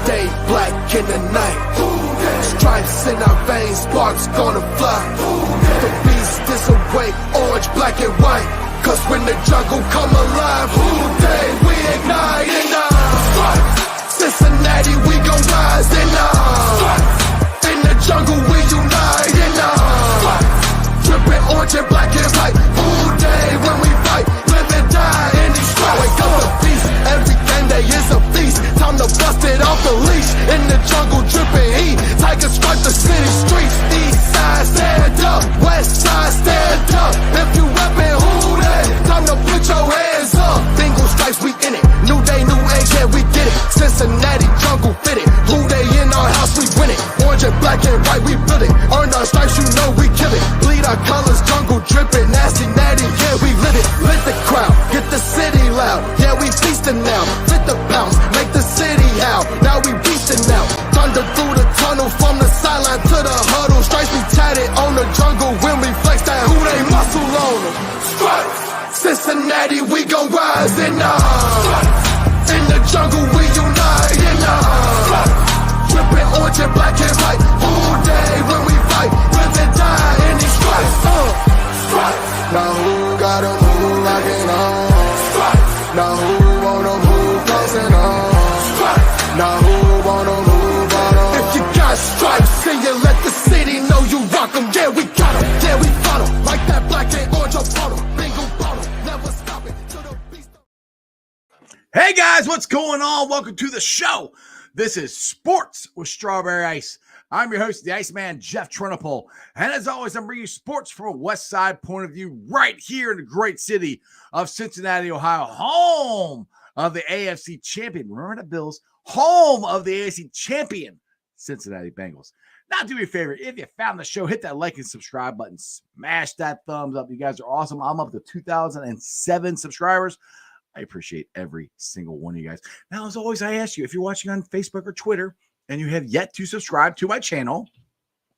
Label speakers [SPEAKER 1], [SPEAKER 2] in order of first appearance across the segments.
[SPEAKER 1] day, black in the night. Stripes in our veins, sparks gonna fly. The beast is awake, orange, black and white. Cause when the jungle come alive, who day we ignite and Cincinnati, we gon' rise and in the jungle we unite and drippin' orange and black and white. Who day when we fight, live and die in these stripes. Wake up the beast, every game day is a feast. Time to bust it off the leash. In the jungle drippin' heat, tigers strike the city streets. East side stand up, west side stand up. If you reppin' who day, time to put your hands up. Bingo stripes, we in it. New day, new age, yeah, we get it. Cincinnati jungle fitted. Blue day in our house, we win it. Orange and black and white, we build it. Earn our stripes, you know we kill it. Bleed our colors, jungle dripping, nasty natty, yeah, we lit it. Lit the crowd, get the city loud. Yeah, we feasting now. Fit the pounds, make the city howl. Now we beastin' now. Thunder through the tunnel, from the sideline to the huddle. Stripes be tatted on the jungle when we flex that who they muscle on them. Stripes, Cincinnati, we gon' rise and in the jungle we unite and drippin' orange and black and white. All day when we fight, live and die in these stripes. Now who gotta move like it on? Now who wanna move close and on? Now who wanna move on? If you got stripes, then you let the city know you rock 'em. Yeah, we got 'em. Yeah, we fought 'em. Like that black and orange on bottle. Bingo bottle. Never stop it till the beast.
[SPEAKER 2] Hey guys, what's going on? Welcome to the show. This is Sports with Strawberry Ice. I'm your host, the Iceman, Jeff Trenopole. And as always, I'm bringing you sports from a West Side point of view right here in the great city of Cincinnati, Ohio, home of the AFC champion. Remember the Bills? Home of the AFC champion, Cincinnati Bengals. Now, do me a favor. If you found the show, hit that like and subscribe button. Smash that thumbs up. You guys are awesome. I'm up to 2,007 subscribers. I appreciate every single one of you guys. Now, as always, I ask you, if you're watching on Facebook or Twitter and you have yet to subscribe to my channel,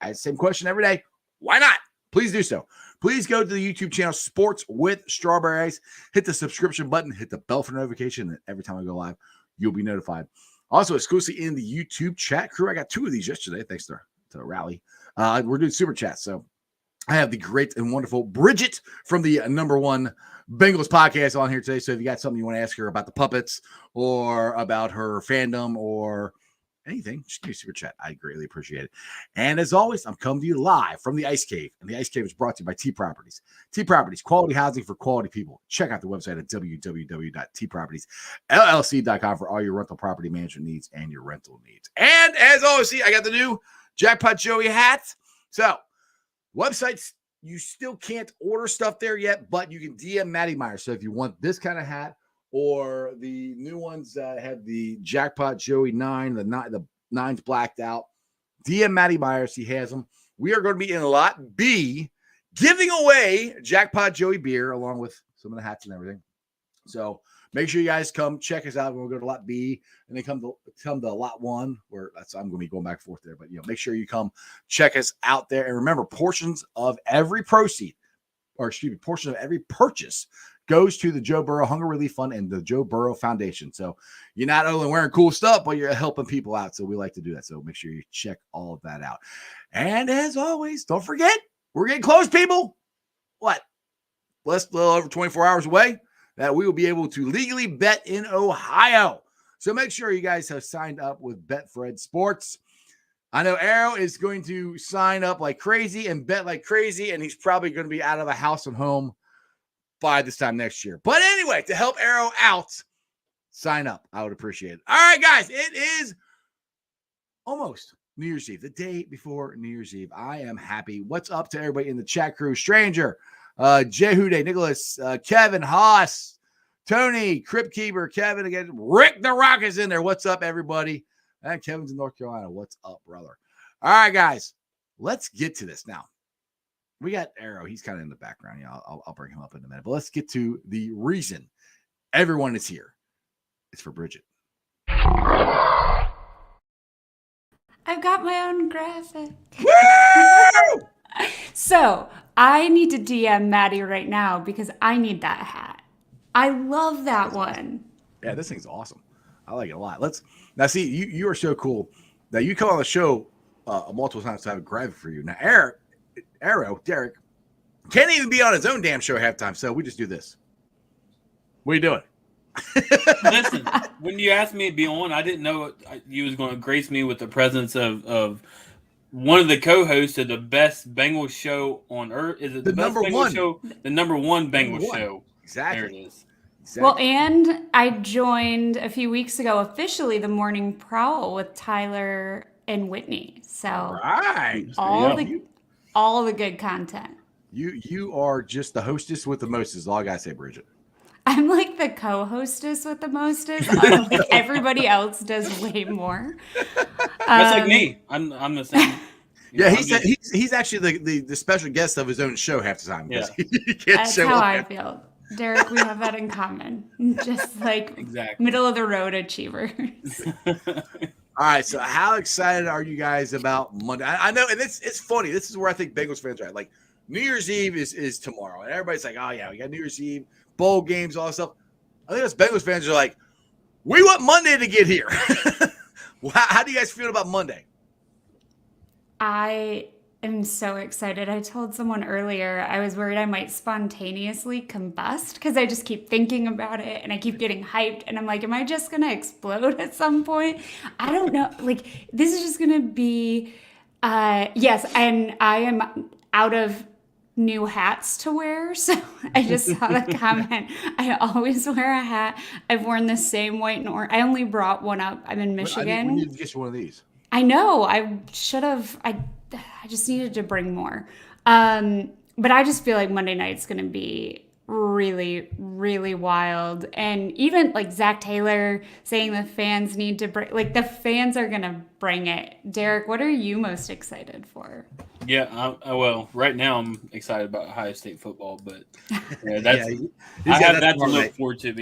[SPEAKER 2] I ask the same question every day. Why not? Please do so. Please go to the YouTube channel, Sports with Strawberry Ice. Hit the subscription button. Hit the bell for notification. And every time I go live, you'll be notified. Also, exclusively in the YouTube chat crew, I got 2 of these yesterday, thanks to Rally. We're doing super chats. So I have the great and wonderful Bridget from the #1 Bengals podcast on here today. So if you got something you want to ask her about the puppets or about her fandom or anything, just give me a super chat. I greatly appreciate it. And as always, I'm coming to you live from the Ice Cave. And the Ice Cave is brought to you by T Properties. T Properties, quality housing for quality people. Check out the website at www.tpropertiesllc.com for all your rental property management needs and your rental needs. And as always, see, I got the new Jackpot Joey hat. So, websites, you still can't order stuff there yet, but you can DM Matty Meyer. So if you want this kind of hat or the new ones that have the Jackpot Joey 9, the 9's blacked out, DM Matty Myers. He has them. We are going to be in Lot B giving away Jackpot Joey beer along with some of the hats and everything. So make sure you guys come check us out. We'll go to Lot B and then come to Lot 1, where I'm going to be going back and forth there. But make sure you come check us out there. And remember, portion of every purchase goes to the Joe Burrow Hunger Relief Fund and the Joe Burrow Foundation. So you're not only wearing cool stuff, but you're helping people out. So we like to do that. So make sure you check all of that out. And as always, don't forget, we're getting close, people. What? Less a little over 24 hours away that we will be able to legally bet in Ohio. So make sure you guys have signed up with Betfred Sports. I know Arrow is going to sign up like crazy and bet like crazy, and he's probably going to be out of the house and home by this time next year. But anyway, to help Arrow out, sign up. I would appreciate it. All right, guys, it is almost New Year's Eve, the day before New Year's Eve. I am happy. What's up to everybody in the chat crew? Stranger, Jehude, Nicholas, Kevin, Haas, Tony, Crypt Keeper, Kevin again. Rick the Rock is in there. What's up, everybody? And Kevin's in North Carolina. What's up, brother? All right, guys, let's get to this now. We got Arrow. He's kind of in the background. Yeah, I'll bring him up in a minute. But let's get to the reason everyone is here. It's for Bridget.
[SPEAKER 3] I've got my own graphic.
[SPEAKER 2] Woo!
[SPEAKER 3] So I need to DM Maddie right now because I need that hat. I love that one.
[SPEAKER 2] Yeah, this thing's awesome. I like it a lot. Let's now see. You are so cool. Now you come on the show multiple times to have a graphic for you. Now Derek can't even be on his own damn show halftime. So we just do this. What are you doing?
[SPEAKER 4] Listen, when you asked me to be on, I didn't know you was going to grace me with the presence of one of the co-hosts of the best Bengals show on earth. Is it the best
[SPEAKER 2] number
[SPEAKER 4] Bengals
[SPEAKER 2] one
[SPEAKER 4] show? The number one Bengals
[SPEAKER 2] one.
[SPEAKER 4] show.
[SPEAKER 2] Exactly.
[SPEAKER 4] There it is.
[SPEAKER 2] Exactly.
[SPEAKER 3] Well, and I joined a few weeks ago officially the Morning Prowl with Tyler and Whitney. So
[SPEAKER 2] right.
[SPEAKER 3] all the good content.
[SPEAKER 2] You are just the hostess with the most is all I gotta say, Bridget.
[SPEAKER 3] I'm like the co-hostess with the mostest. Like everybody else does way more.
[SPEAKER 4] That's like me. I'm the same.
[SPEAKER 2] Yeah, he's actually the special guest of his own show half the time.
[SPEAKER 4] Yeah.
[SPEAKER 2] He can't
[SPEAKER 3] That's
[SPEAKER 2] show
[SPEAKER 3] how
[SPEAKER 2] up.
[SPEAKER 3] I feel. Derek, we have that in common. Just like
[SPEAKER 4] Exactly.
[SPEAKER 3] middle of the road achievers.
[SPEAKER 2] All right, so how excited are you guys about Monday? I know, and it's funny. This is where I think Bengals fans are at. Like New Year's Eve is tomorrow, and everybody's like, "Oh yeah, we got New Year's Eve, bowl games, all that stuff." I think us Bengals fans are like, "We want Monday to get here." How do you guys feel about Monday?
[SPEAKER 3] I am so excited. I told someone earlier I was worried I might spontaneously combust because I just keep thinking about it and I keep getting hyped. And I'm like, am I just going to explode at some point? I don't know. Like, this is just going to be, yes. And I am out of new hats to wear. So I just saw the comment. I always wear a hat. I've worn the same white and orange. I only brought one up. I'm in Michigan.
[SPEAKER 2] We need to get you one of these.
[SPEAKER 3] I know. I should have. I just needed to bring more. But I just feel like Monday night's going to be really, really wild. And even like Zach Taylor saying the fans need to bring, like the fans are going to bring it. Derek, what are you most excited for?
[SPEAKER 4] Yeah, well, right now I'm excited about Ohio State football, but yeah, that's
[SPEAKER 2] I
[SPEAKER 4] have that to look forward to.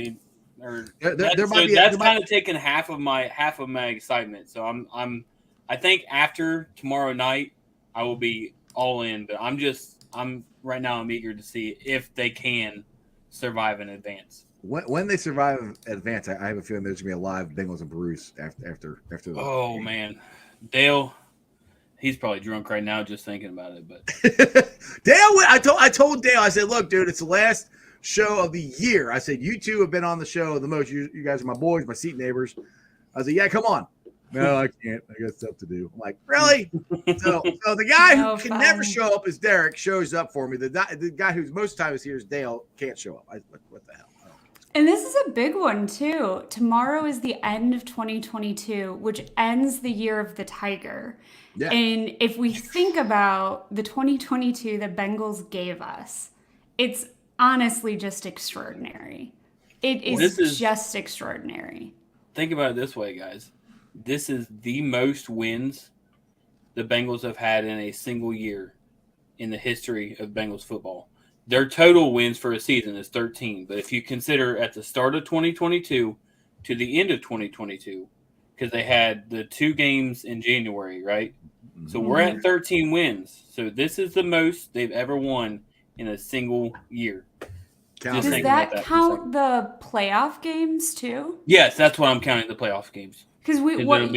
[SPEAKER 4] That's kind of taken half of my excitement. So I think after tomorrow night I will be all in. But I'm right now I'm eager to see if they can survive in advance.
[SPEAKER 2] When they survive in advance, I have a feeling there's gonna be a live Bengals and Bruce after the game.
[SPEAKER 4] Man, Dale. He's probably drunk right now just thinking about it. But
[SPEAKER 2] Dale, I told Dale, I said, look, dude, it's the last show of the year. I said, you two have been on the show the most. You guys are my boys, my seat neighbors. I said, yeah, come on. No, I can't. I got stuff to do. I'm like, really? So the guy who can never show up is Derek shows up for me. The guy who's most times here is Dale can't show up. What the hell?
[SPEAKER 3] And this is a big one, too. Tomorrow is the end of 2022, which ends the year of the Tiger. Yeah. And if we think about the 2022 the Bengals gave us, it's honestly just extraordinary. It is just extraordinary.
[SPEAKER 4] Think about it this way, guys. This is the most wins the Bengals have had in a single year in the history of Bengals football. Their total wins for a season is 13. But if you consider at the start of 2022 to the end of 2022, because they had the 2 games in January, right? Mm-hmm. So we're at 13 wins. So this is the most they've ever won in a single year.
[SPEAKER 3] Does that count the playoff games too?
[SPEAKER 4] Yes, that's what I'm counting, the playoff games.
[SPEAKER 3] Because we've won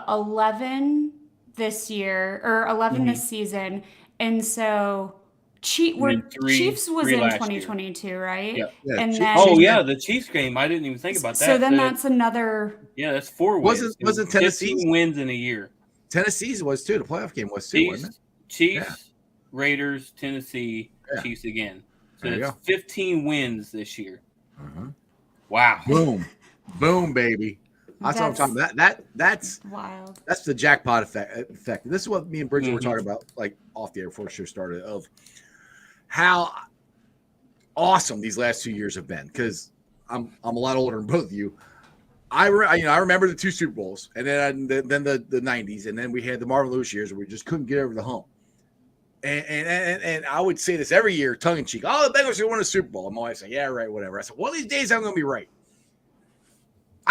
[SPEAKER 3] 11 this year or 11 this season. And so Chiefs was in 2022, right?
[SPEAKER 4] Yeah.
[SPEAKER 3] And
[SPEAKER 4] then, the Chiefs game. I didn't even think about that.
[SPEAKER 3] So then that's another.
[SPEAKER 4] Yeah, that's 4 wins.
[SPEAKER 2] Wasn't Tennessee
[SPEAKER 4] 15 wins in a year?
[SPEAKER 2] Tennessee's was too. The playoff game was too, wasn't it?
[SPEAKER 4] Chiefs, Raiders, Tennessee, Chiefs again. So it's 15 wins this year.
[SPEAKER 2] Uh-huh.
[SPEAKER 4] Wow.
[SPEAKER 2] Boom, baby. That's what I'm talking about. That's
[SPEAKER 3] wild.
[SPEAKER 2] That's the jackpot effect. This is what me and Bridget were talking about, like off the air before the show started, of how awesome these last 2 years have been. Because I'm a lot older than both of you. I remember the 2 Super Bowls, and then the 90s, and then we had the Marvin Lewis years where we just couldn't get over the hump. And I would say this every year, tongue in cheek. Oh, the Bengals are going to the Super Bowl. And my wife said, yeah, right, whatever. I said, one of these days I'm going to be right.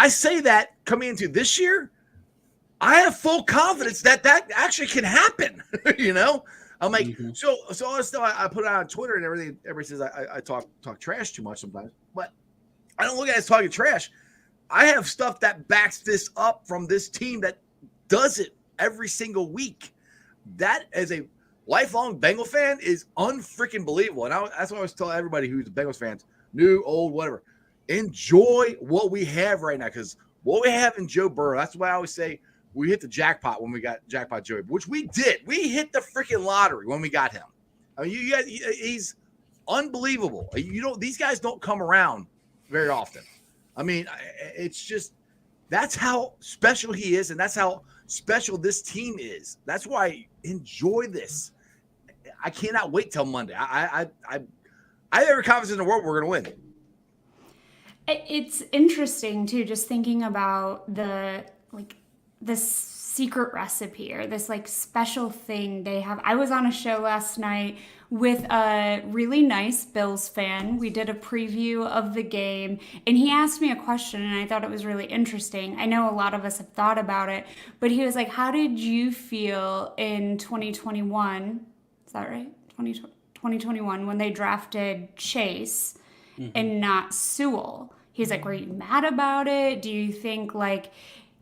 [SPEAKER 2] I say that coming into this year, I have full confidence that actually can happen. I'm like, so all this stuff I put it on Twitter and everything. Everybody says I talk trash too much sometimes, but I don't look at it as talking trash. I have stuff that backs this up from this team that does it every single week. That, as a lifelong Bengal fan, is unfreaking believable. And that's what I always tell everybody who's Bengals fans, new, old, whatever. Enjoy what we have right now, because what we have in Joe Burrow, that's why I always say we hit the jackpot when we got Jackpot Joey, which we did. We hit the freaking lottery when we got him. I mean, you guys, he's unbelievable. These guys don't come around very often. I mean, it's just, that's how special he is, and that's how special this team is. That's why enjoy this. I cannot wait till Monday. I have every confidence in the world we're going to win.
[SPEAKER 3] It's interesting too, just thinking about the secret recipe or this like special thing they have. I was on a show last night with a really nice Bills fan. We did a preview of the game, and he asked me a question, and I thought it was really interesting. I know a lot of us have thought about it, but he was like, how did you feel in 2021? Is that right? 2021, when they drafted Chase and not Sewell? He's like, were you mad about it? Do you think do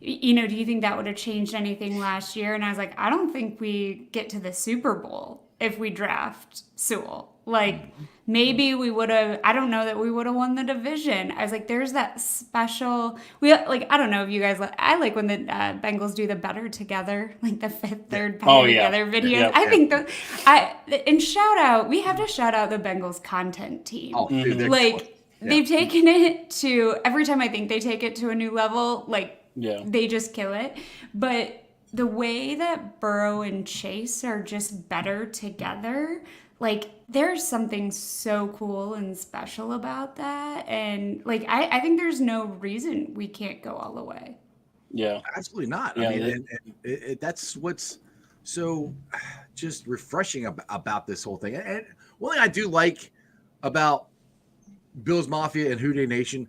[SPEAKER 3] you think that would have changed anything last year? And I was like, I don't think we get to the Super Bowl if we draft Sewell. Like, maybe we would have, I don't know that we would have won the division. I was like, there's that special, I don't know if you guys, I like when the Bengals do the better together, like the fifth, third, better together videos.
[SPEAKER 4] Yeah.
[SPEAKER 3] I think we have to shout out the Bengals content team.
[SPEAKER 2] Oh, dude,
[SPEAKER 3] They've taken it to, every time I think they take it to a new level, they just kill it. But the way that Burrow and Chase are just better together, there's something so cool and special about that. And I think there's no reason we can't go all the way.
[SPEAKER 4] Yeah,
[SPEAKER 2] absolutely not.
[SPEAKER 4] Yeah,
[SPEAKER 2] I mean, that's what's so just refreshing about this whole thing. And one thing I do like about Bills Mafia and Houday Nation,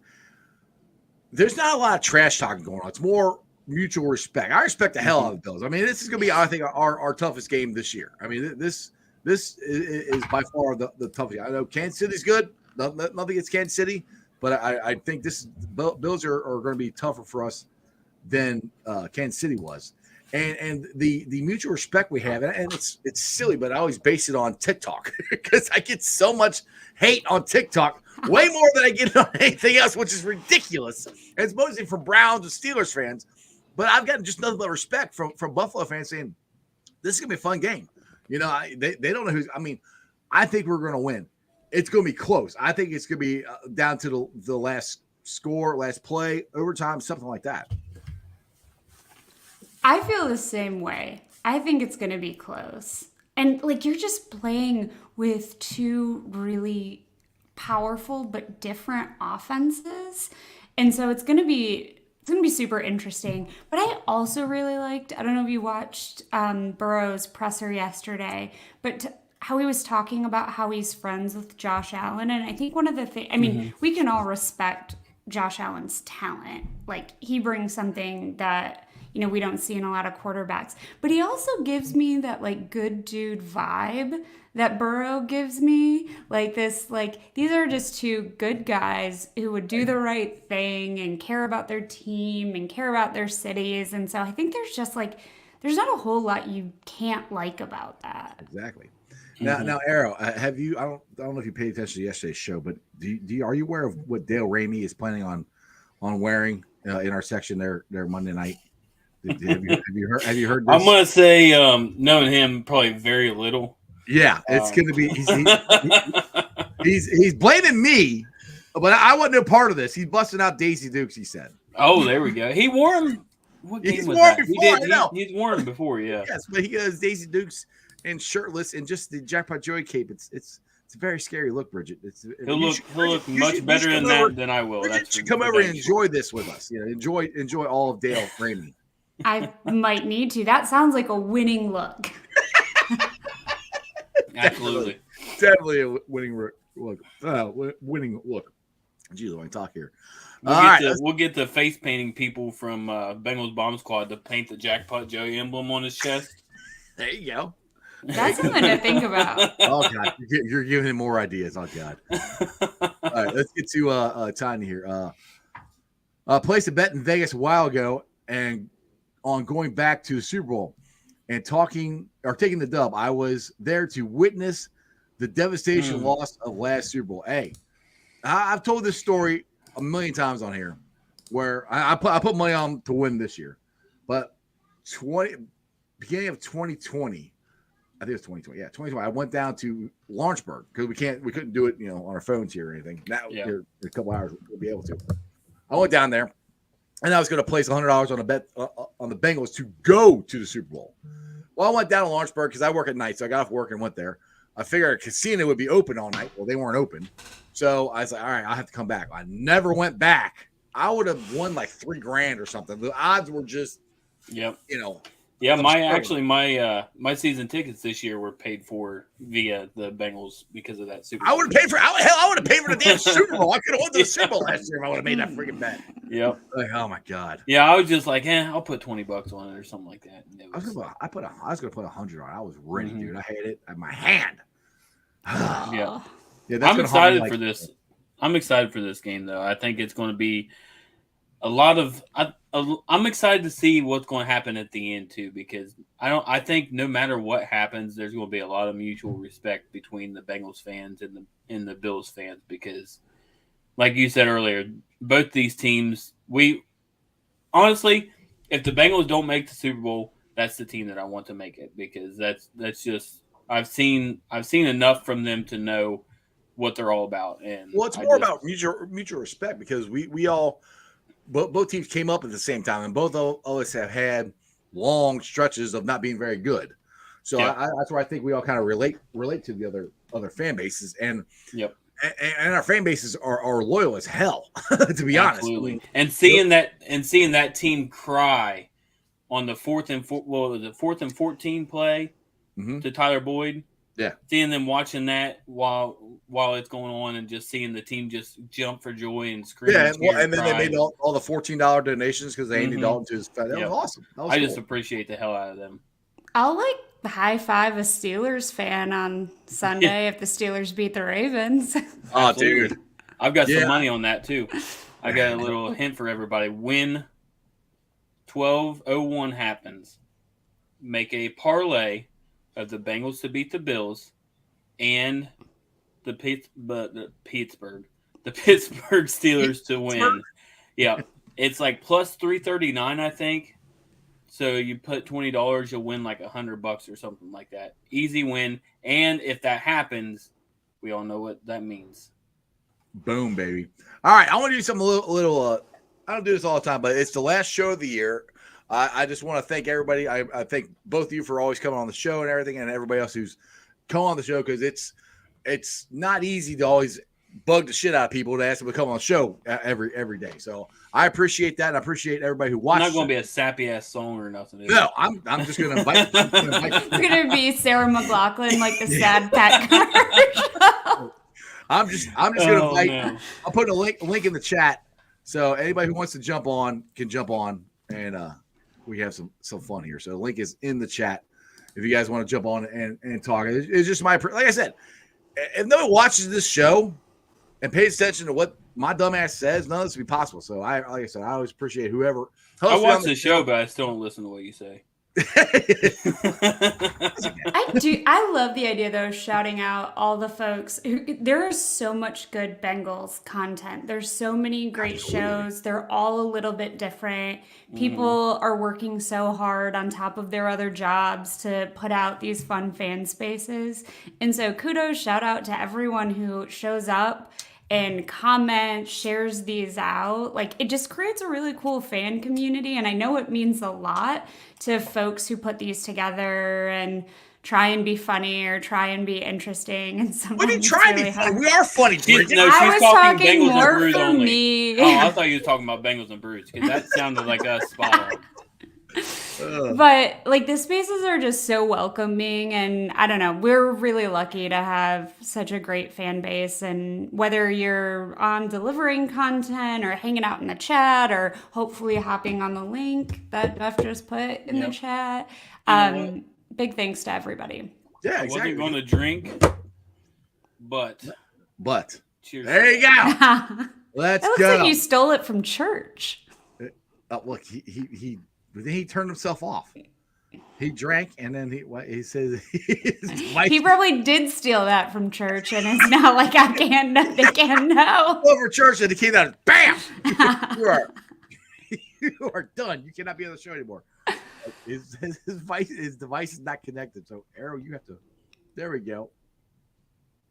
[SPEAKER 2] there's not a lot of trash talking going on. It's more mutual respect. I respect the hell out of the Bills. I mean, this is going to be, I think, our toughest game this year. I mean, this is by far the toughest. I know Kansas City's good. Nothing against Kansas City, but I think Bills are going to be tougher for us than Kansas City was. And the mutual respect we have, and it's silly, but I always base it on TikTok because I get so much hate on TikTok, way more than I get on anything else, which is ridiculous. And it's mostly from Browns and Steelers fans, but I've gotten just nothing but respect from Buffalo fans saying this is gonna be a fun game. You know, they don't know who's. I mean, I think we're gonna win. It's gonna be close. I think it's gonna be down to the last score, last play, overtime, something like that.
[SPEAKER 3] I feel the same way. I think it's going to be close. And you're just playing with two really powerful but different offenses. And so it's going to be super interesting. But I also really liked, I don't know if you watched Burrow's presser yesterday, but how he was talking about how he's friends with Josh Allen. And I think one of the things, I mean, we can all respect Josh Allen's talent. He brings something that, we don't see in a lot of quarterbacks. But he also gives me that, good dude vibe that Burrow gives me. These are just two good guys who would do the right thing and care about their team and care about their cities. And so I think there's just, there's not a whole lot you can't like about that.
[SPEAKER 2] Exactly. Now, Arrow, have you? I don't know if you paid attention to yesterday's show, but are you aware of what Dale Ramey is planning on wearing in our section there Monday night? Have you heard this?
[SPEAKER 4] I'm gonna say, knowing him, probably very little.
[SPEAKER 2] Yeah, it's gonna be. He's blaming me, but I wasn't a part of this. He's busting out Daisy Dukes. He said.
[SPEAKER 4] Oh, there we go. He wore them. What game was that? He's worn them before. Yeah.
[SPEAKER 2] Yes, but he goes Daisy Dukes and shirtless and just the Jackpot Joey cape. It's a very scary look, Bridget.
[SPEAKER 4] He'll look much better in that than I will.
[SPEAKER 2] Bridget should come over and enjoy this with us. Enjoy all of Dale Ramey.
[SPEAKER 3] I might need to. That sounds like a winning look.
[SPEAKER 4] Absolutely.
[SPEAKER 2] Definitely a winning look. Winning look. Geez, I talk here.
[SPEAKER 4] We'll get the face painting people from Bengals Bomb Squad to paint the Jackpot Joey emblem on his chest.
[SPEAKER 2] There you go.
[SPEAKER 3] That's something to think about.
[SPEAKER 2] Oh God, you're giving him more ideas. Oh God. All right, let's get to Tanya here. Placed a bet in Vegas a while ago and on going back to the Super Bowl and taking the dub. I was there to witness the devastation loss of last Super Bowl. Hey, I've told this story a million times on here where I put money on to win this year, but beginning of 2020, I think it was 2020. Yeah, 2020. I went down to Lawrenceburg because we couldn't do it, on our phones here or anything. Now here in a couple hours we'll be able to. I went down there, and I was going to place $100 on a bet on the Bengals to go to the Super Bowl. Well, I went down to Lawrenceburg because I work at night, so I got off work and went there. I figured a casino would be open all night. Well, they weren't open, so I was like, all right, I have to come back. I never went back. I would have won like $3,000 or something. The odds were just,
[SPEAKER 4] Yeah,
[SPEAKER 2] absurd.
[SPEAKER 4] my season tickets this year were paid for via the Bengals because of that Super
[SPEAKER 2] I
[SPEAKER 4] Bowl.
[SPEAKER 2] would have paid for. Hell, I would have paid for the damn Super Bowl. I could have won to the Super Bowl last year if I would have made that freaking bet.
[SPEAKER 4] Yep.
[SPEAKER 2] Like, oh my God.
[SPEAKER 4] Yeah, I was just like, I'll put $20 on it or something like that. And it
[SPEAKER 2] I was
[SPEAKER 4] was,
[SPEAKER 2] gonna put 100 on. I was ready,
[SPEAKER 4] Mhm.
[SPEAKER 2] dude. I had it at my hand.
[SPEAKER 4] yeah.
[SPEAKER 2] Yeah,
[SPEAKER 4] I'm
[SPEAKER 2] gonna
[SPEAKER 4] excited
[SPEAKER 2] haunt me
[SPEAKER 4] for this. I'm excited for this game, though. I think it's going to be a lot of. I'm excited to see what's going to happen at the end too, because I think no matter what happens, there's going to be a lot of mutual respect between the Bengals fans and the Bills fans, because, like you said earlier, both these teams. We honestly, if the Bengals don't make the Super Bowl, that's the team that I want to make it, because that's just I've seen enough from them to know what they're all about. And
[SPEAKER 2] Well, it's more about mutual respect because we all both teams came up at the same time, and both of us have had long stretches of not being very good. So
[SPEAKER 4] Yeah.
[SPEAKER 2] that's where I think we all kind of relate to the other fan bases, and
[SPEAKER 4] Yep.
[SPEAKER 2] and our fan bases are loyal as hell, to be honest.
[SPEAKER 4] Absolutely.
[SPEAKER 2] I mean,
[SPEAKER 4] And seeing that team cry on the 4th and 14 play
[SPEAKER 2] Mhm.
[SPEAKER 4] to Tyler Boyd.
[SPEAKER 2] Yeah.
[SPEAKER 4] Seeing them watching that while it's going on, and just seeing the team just jump for joy and scream.
[SPEAKER 2] Yeah,
[SPEAKER 4] and cheer
[SPEAKER 2] and then they
[SPEAKER 4] cry.
[SPEAKER 2] made all the $14 donations because they Andy
[SPEAKER 4] Mhm.
[SPEAKER 2] Dalton to his. That
[SPEAKER 4] Yep.
[SPEAKER 2] was awesome. That was
[SPEAKER 4] I
[SPEAKER 2] cool.
[SPEAKER 4] just appreciate the hell out of them.
[SPEAKER 3] I'll high five a Steelers fan on Sunday if the Steelers beat the Ravens.
[SPEAKER 2] Oh,
[SPEAKER 4] Absolutely.
[SPEAKER 2] dude.
[SPEAKER 4] I've got
[SPEAKER 2] Yeah.
[SPEAKER 4] some money on that too. I got a little hint for everybody. When 12:01 happens, make a parlay of the Bengals to beat the Bills and the Pittsburgh Steelers to win. Yeah, it's like plus 339, I think. So you put $20, you'll win like $100 or something like that. Easy win. And if that happens, we all know what that means.
[SPEAKER 2] Boom, baby. All right, I want to do something a little. I don't do this all the time, but it's the last show of the year. I just want to thank everybody. I thank both of you for always coming on the show and everything, and everybody else who's come on the show, because it's not easy to always bug the shit out of people to ask them to come on the show every day. So I appreciate that, and I appreciate everybody who
[SPEAKER 4] It's
[SPEAKER 2] watches.
[SPEAKER 4] not going to be a sappy ass song or nothing. is it?
[SPEAKER 2] No, I'm just going to invite.
[SPEAKER 3] It's gonna be Sarah McLachlan, like the sad pet commercial.
[SPEAKER 2] I'm just going to
[SPEAKER 4] Oh,
[SPEAKER 2] invite.
[SPEAKER 4] no.
[SPEAKER 2] I'll put a link in the chat, so anybody who wants to jump on can jump on, and we have some fun here. So the link is in the chat if you guys want to jump on and talk. It's just like I said, if no one watches this show and pays attention to what my dumbass says, none of this would be possible. So like I said, I always appreciate whoever.
[SPEAKER 4] I watch the show, but I still don't listen to what you say.
[SPEAKER 3] I love the idea though, shouting out all the folks there is so much good Bengals content. There's so many great shows. They're all a little bit different. People are working so hard on top of their other jobs to put out these fun fan spaces. And so kudos, shout out to everyone who shows up and comments, shares these out. Like, it just creates a really cool fan community. And I know it means a lot to folks who put these together and try and be funny or try and be interesting. And
[SPEAKER 2] What do you
[SPEAKER 3] sometimes
[SPEAKER 2] try
[SPEAKER 3] it's
[SPEAKER 2] to be
[SPEAKER 3] really
[SPEAKER 2] funny?
[SPEAKER 3] hard.
[SPEAKER 2] We are funny.
[SPEAKER 4] She's
[SPEAKER 3] I was
[SPEAKER 4] talking
[SPEAKER 3] talking
[SPEAKER 4] Bengals and
[SPEAKER 3] more
[SPEAKER 4] Brews
[SPEAKER 3] for
[SPEAKER 4] only.
[SPEAKER 3] me.
[SPEAKER 4] Oh, I thought you were talking about Bengals and Brews, because that sounded like us spot on.
[SPEAKER 3] But like the spaces are just so welcoming, and I don't know, we're really lucky to have such a great fan base. And whether you're on delivering content or hanging out in the chat or hopefully hopping on the link that Jeff just put in the chat,
[SPEAKER 4] know
[SPEAKER 3] big thanks to everybody.
[SPEAKER 2] Yeah,
[SPEAKER 4] I
[SPEAKER 2] exactly.
[SPEAKER 4] wasn't going to drink, but
[SPEAKER 2] But
[SPEAKER 4] cheers.
[SPEAKER 2] there you go.
[SPEAKER 3] It
[SPEAKER 2] Let's
[SPEAKER 3] looks
[SPEAKER 2] go.
[SPEAKER 3] like you stole it from church.
[SPEAKER 2] Look, he turned himself off. He drank, and then he says his wife
[SPEAKER 3] He probably did steal that from church, and it's now like I can't know. They can't know.
[SPEAKER 2] over church, and he came out. Bam! You are done. You cannot be on the show anymore. His device is not connected. So Arrow, you have to. There we go.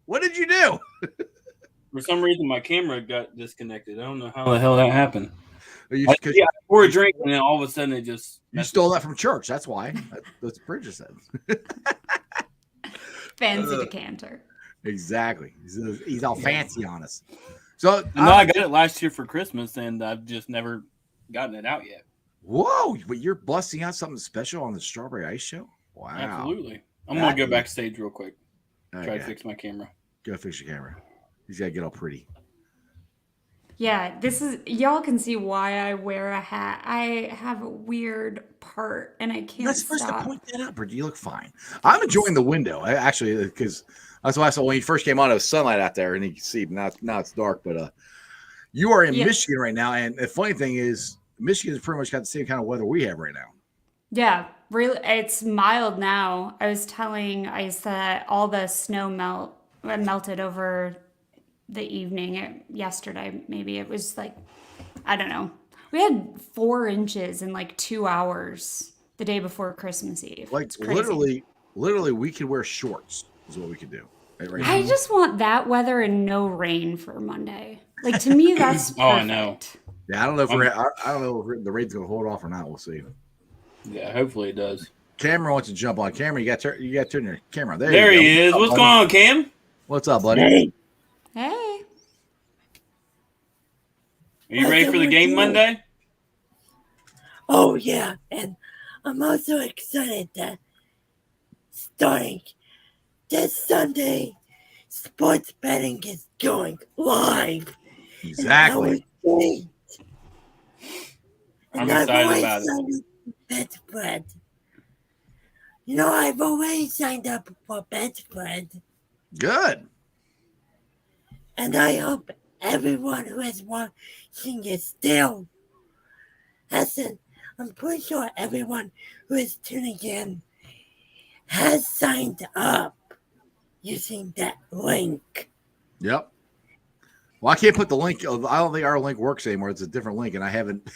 [SPEAKER 2] What did you do?
[SPEAKER 4] For some reason, my camera got disconnected. I don't know how the hell that happened.
[SPEAKER 2] You,
[SPEAKER 4] I poured a drink, and then all of a sudden it just.
[SPEAKER 2] you stole that from church. That's why. That's what Bridget said.
[SPEAKER 3] Fancy decanter.
[SPEAKER 2] Exactly. He's all fancy on us. So
[SPEAKER 4] No, I got it last year for Christmas, and I've just never gotten it out yet.
[SPEAKER 2] whoa! But you're busting out something special on the Strawberry Ice Show. Wow!
[SPEAKER 4] Absolutely. I'm going to go backstage real quick. Try
[SPEAKER 2] Okay.
[SPEAKER 4] to fix my camera.
[SPEAKER 2] Go fix your camera. He's got to get all pretty.
[SPEAKER 3] Yeah, this is y'all can see why I wear a hat. I have a weird part, and I can't
[SPEAKER 2] You're not supposed
[SPEAKER 3] stop.
[SPEAKER 2] to point that out, Bridget. You look fine. I'm enjoying the window. I actually, because that's why I saw when you first came on, it was sunlight out there, and you can see. Now it's dark, but you are in
[SPEAKER 3] Yeah.
[SPEAKER 2] Michigan right now, and the funny thing is, Michigan's pretty much got the same kind of weather we have right now.
[SPEAKER 3] Yeah, really, it's mild now. I was telling Ice that all the snow melted over the evening yesterday. Maybe it was like, I don't know. We had 4 inches in like 2 hours the day before Christmas Eve.
[SPEAKER 2] Like
[SPEAKER 3] It's crazy.
[SPEAKER 2] literally, we could wear shorts. Is what we could do. Right
[SPEAKER 3] I
[SPEAKER 2] now.
[SPEAKER 3] just want that weather and no rain for Monday. Like to me, that's perfect.
[SPEAKER 4] Oh, I know.
[SPEAKER 2] Yeah, I don't know if I don't know if the rain's gonna hold off or not. We'll see.
[SPEAKER 4] Yeah, hopefully it does.
[SPEAKER 2] Cameron wants to jump on. Cameron, you got to turn your camera. There
[SPEAKER 4] There
[SPEAKER 2] you
[SPEAKER 4] he is.
[SPEAKER 2] go.
[SPEAKER 4] What's going on, Cam?
[SPEAKER 2] What's up, buddy?
[SPEAKER 3] Hey,
[SPEAKER 4] Are you ready for the game Monday?
[SPEAKER 5] Oh yeah, and I'm also excited that starting this Sunday, sports betting is going live.
[SPEAKER 2] Exactly.
[SPEAKER 5] And
[SPEAKER 4] I'm
[SPEAKER 5] I've
[SPEAKER 4] excited
[SPEAKER 5] always
[SPEAKER 4] about it.
[SPEAKER 5] signed up for BetSpread. You know, I've always signed up for BetSpread,
[SPEAKER 2] Good.
[SPEAKER 5] and I hope everyone who is watching it still hasn't. I'm pretty sure everyone who is tuning in has signed up using that link.
[SPEAKER 2] Yep. Well, I can't put the link. I don't think our link works anymore. It's a different link, and I haven't.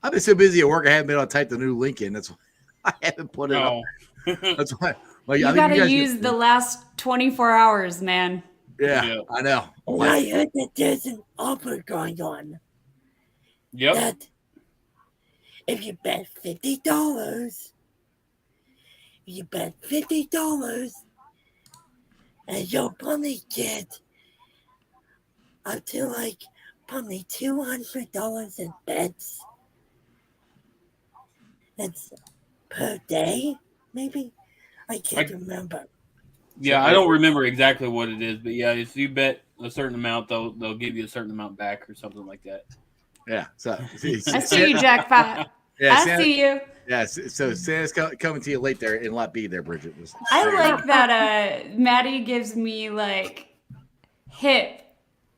[SPEAKER 2] I've been so busy at work. I haven't been able to type the new link in. That's why I haven't put it up.
[SPEAKER 4] Oh.
[SPEAKER 2] That's why. Like,
[SPEAKER 3] you
[SPEAKER 2] I think
[SPEAKER 3] gotta
[SPEAKER 2] guys
[SPEAKER 3] use the last 24 hours, man.
[SPEAKER 2] Yeah,
[SPEAKER 4] Yeah.
[SPEAKER 2] I know.
[SPEAKER 5] And I heard that there's an offer going on
[SPEAKER 4] Yep.
[SPEAKER 5] that if you bet $50, and you'll probably get up to like probably $200 in bets. That's per day, maybe? I can't remember.
[SPEAKER 4] Yeah, I don't remember exactly what it is, but yeah, if you bet a certain amount, they'll give you a certain amount back or something like that.
[SPEAKER 2] Yeah. So
[SPEAKER 3] I see you, Jackpot.
[SPEAKER 2] Yeah,
[SPEAKER 3] I
[SPEAKER 2] Santa,
[SPEAKER 3] see you.
[SPEAKER 2] yeah. So Santa's coming to you late there in Lot B there, Bridget.
[SPEAKER 3] I like that Maddie gives me like hip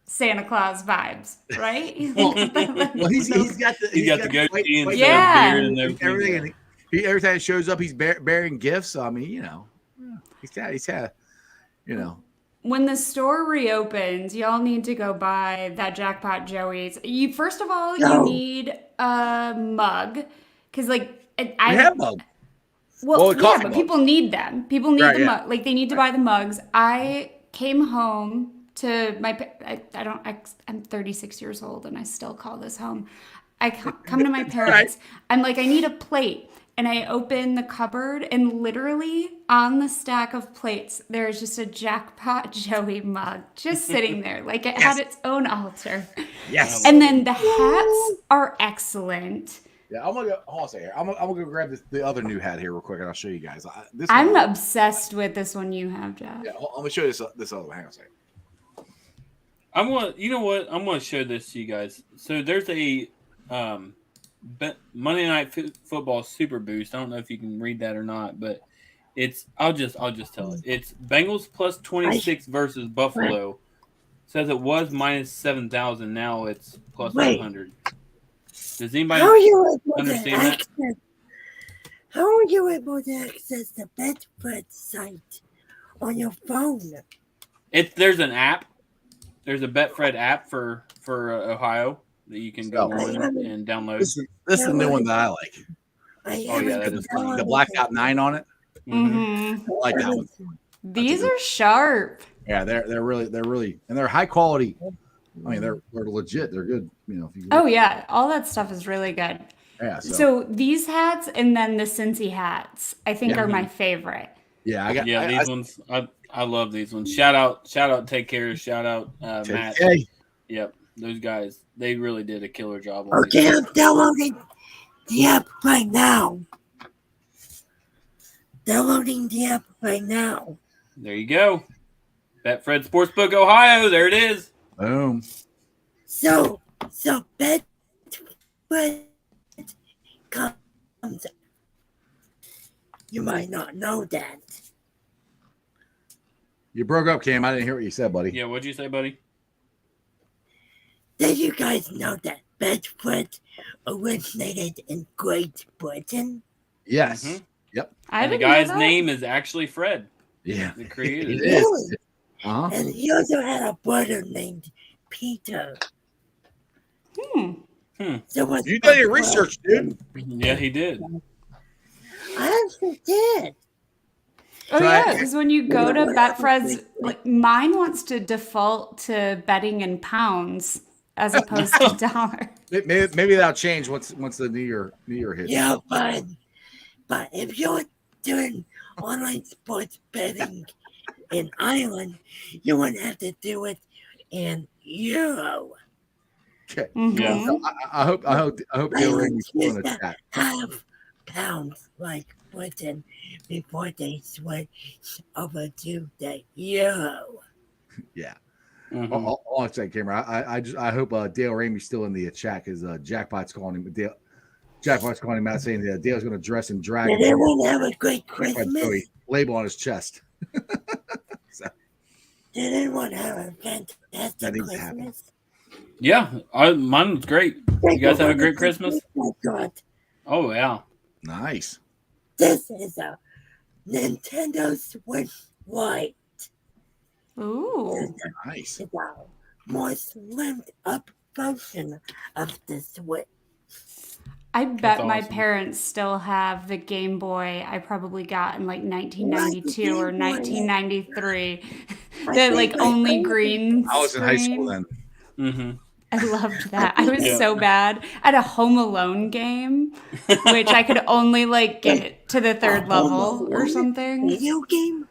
[SPEAKER 3] Santa Claus vibes, right?
[SPEAKER 2] Well, he's got the
[SPEAKER 4] He's got the goatee and the
[SPEAKER 3] Yeah.
[SPEAKER 4] beard and
[SPEAKER 2] everything.
[SPEAKER 4] everything.
[SPEAKER 2] And every time he shows up, he's bearing gifts. So I mean, you know, he's had, you know.
[SPEAKER 3] When the store reopens, y'all need to go buy that Jackpot Joey's. You first of all, you
[SPEAKER 5] No.
[SPEAKER 3] need a mug because like
[SPEAKER 2] We have mug.
[SPEAKER 3] Well,
[SPEAKER 2] Well, a
[SPEAKER 3] yeah,
[SPEAKER 2] coffee
[SPEAKER 3] but
[SPEAKER 2] mug.
[SPEAKER 3] people need them. People need
[SPEAKER 2] Right,
[SPEAKER 3] the
[SPEAKER 2] yeah.
[SPEAKER 3] mug. Like they need to buy the mugs. I came home to my. I'm 36 years old and I still call this home. I come to my parents. I'm like, I need a plate. And I open the cupboard, and literally on the stack of plates, there's just a Jackpot Joey mug just sitting there, like it had its own altar.
[SPEAKER 2] Yes.
[SPEAKER 3] And then the hats are excellent.
[SPEAKER 2] Yeah, I'm gonna go. Hold on a second. I'm gonna go grab the other new hat here real quick, and I'll show you guys.
[SPEAKER 3] I'm
[SPEAKER 2] one,
[SPEAKER 3] obsessed with this one you have, Jeff.
[SPEAKER 2] Yeah, I'm gonna show you this other one. Hang on a second.
[SPEAKER 4] You know what? I'm going to show this to you guys. So there's a Monday Night Football Super Boost. I don't know if you can read that or not, but I'll just tell it. It's Bengals plus 26 versus Buffalo. Says it was minus 7,000. Now it's plus
[SPEAKER 5] Wait.
[SPEAKER 4] 500. Does anybody
[SPEAKER 5] How are you able
[SPEAKER 4] understand
[SPEAKER 5] to
[SPEAKER 4] that?
[SPEAKER 5] access? How are you able to access the Betfred site on your phone?
[SPEAKER 4] There's an app. There's a Betfred app for Ohio that you can go
[SPEAKER 2] Oh.
[SPEAKER 4] on and download.
[SPEAKER 2] This is the new one that I like.
[SPEAKER 4] Oh, yeah, that is funny.
[SPEAKER 2] The blacked out 9 on it.
[SPEAKER 3] Mm-hmm.
[SPEAKER 2] I like that one.
[SPEAKER 3] These are sharp.
[SPEAKER 2] Yeah, they're really and they're high quality. I mean, they're legit. They're good. You know. If you
[SPEAKER 3] Oh yeah, all that stuff is really good.
[SPEAKER 2] yeah.
[SPEAKER 3] So these hats and then the Cincy hats, I think,
[SPEAKER 2] Yeah.
[SPEAKER 3] are my favorite.
[SPEAKER 2] Yeah, I got.
[SPEAKER 4] These ones. I love these ones. Shout out, Take Care. Shout out, Matt.
[SPEAKER 2] Okay.
[SPEAKER 4] Yep, those guys. They really did a killer job. On
[SPEAKER 5] Okay, I'm downloading the app right now. Downloading the app right now.
[SPEAKER 4] There you go. Betfred Sportsbook Ohio. There it is.
[SPEAKER 2] Boom.
[SPEAKER 5] So Betfred comes. You might not know that.
[SPEAKER 2] You broke up, Cam. I didn't hear what you said, buddy.
[SPEAKER 4] Yeah, what'd you say, buddy?
[SPEAKER 5] Did you guys know that Betfred originated in Great Britain?
[SPEAKER 2] Yes.
[SPEAKER 4] Mhm.
[SPEAKER 3] I
[SPEAKER 4] And the
[SPEAKER 3] didn't know
[SPEAKER 4] guy's
[SPEAKER 3] that.
[SPEAKER 4] name is actually Fred,
[SPEAKER 2] Yeah.
[SPEAKER 4] the creator.
[SPEAKER 2] It is.
[SPEAKER 5] Really?
[SPEAKER 2] Uh-huh.
[SPEAKER 5] And he also had a brother named Peter.
[SPEAKER 3] Hmm.
[SPEAKER 5] So was
[SPEAKER 2] You did your research, dude.
[SPEAKER 4] Yeah, he did.
[SPEAKER 5] I actually did.
[SPEAKER 3] Oh
[SPEAKER 2] So
[SPEAKER 3] yeah, because when you go to
[SPEAKER 5] Yeah.
[SPEAKER 3] Betfred's, like mine wants to default to betting in pounds as opposed to dollar.
[SPEAKER 2] Maybe that'll change once the New Year hits.
[SPEAKER 5] Yeah, but if you're doing online sports betting in Ireland, you would have to do it in euro.
[SPEAKER 2] Okay.
[SPEAKER 3] Mhm.
[SPEAKER 4] Yeah.
[SPEAKER 2] So I hope Dale Ramey's still in the chat.
[SPEAKER 5] Have pounds like Britain before they switch over to the euro.
[SPEAKER 2] Yeah.
[SPEAKER 4] Mhm.
[SPEAKER 2] All I'm saying, Cameron, I hope Dale Ramey's still in the chat because Jackpot's calling him. Jackpot's calling him out saying that Dale's going to dress in drag.
[SPEAKER 5] Did everyone have a great
[SPEAKER 2] Jackpot
[SPEAKER 5] Christmas?
[SPEAKER 2] Joey label on his chest.
[SPEAKER 5] Did anyone have a fantastic
[SPEAKER 2] That needs to happen.
[SPEAKER 5] Christmas?
[SPEAKER 4] Yeah, mine was great. You guys have a great Christmas?
[SPEAKER 5] Oh my God.
[SPEAKER 4] Oh yeah.
[SPEAKER 2] Nice.
[SPEAKER 5] This is a Nintendo Switch Lite.
[SPEAKER 3] Ooh.
[SPEAKER 2] Nice.
[SPEAKER 5] It's a more slimmed up version of the Switch.
[SPEAKER 3] I bet my
[SPEAKER 4] awesome.
[SPEAKER 3] parents still have the Game Boy I probably got in like 1992 or
[SPEAKER 5] Game Boy?
[SPEAKER 3] 1993.
[SPEAKER 5] I
[SPEAKER 3] The
[SPEAKER 5] think
[SPEAKER 3] like
[SPEAKER 5] my
[SPEAKER 3] only
[SPEAKER 5] favorite-
[SPEAKER 3] green
[SPEAKER 2] I was in high school
[SPEAKER 3] screen.
[SPEAKER 2] then.
[SPEAKER 4] Mm-hmm.
[SPEAKER 3] I loved that. I was
[SPEAKER 4] Yeah.
[SPEAKER 3] so bad. I had a Home Alone game, which I could only like get to the third
[SPEAKER 5] Home
[SPEAKER 3] level or
[SPEAKER 5] Alone
[SPEAKER 3] something.
[SPEAKER 5] Video game?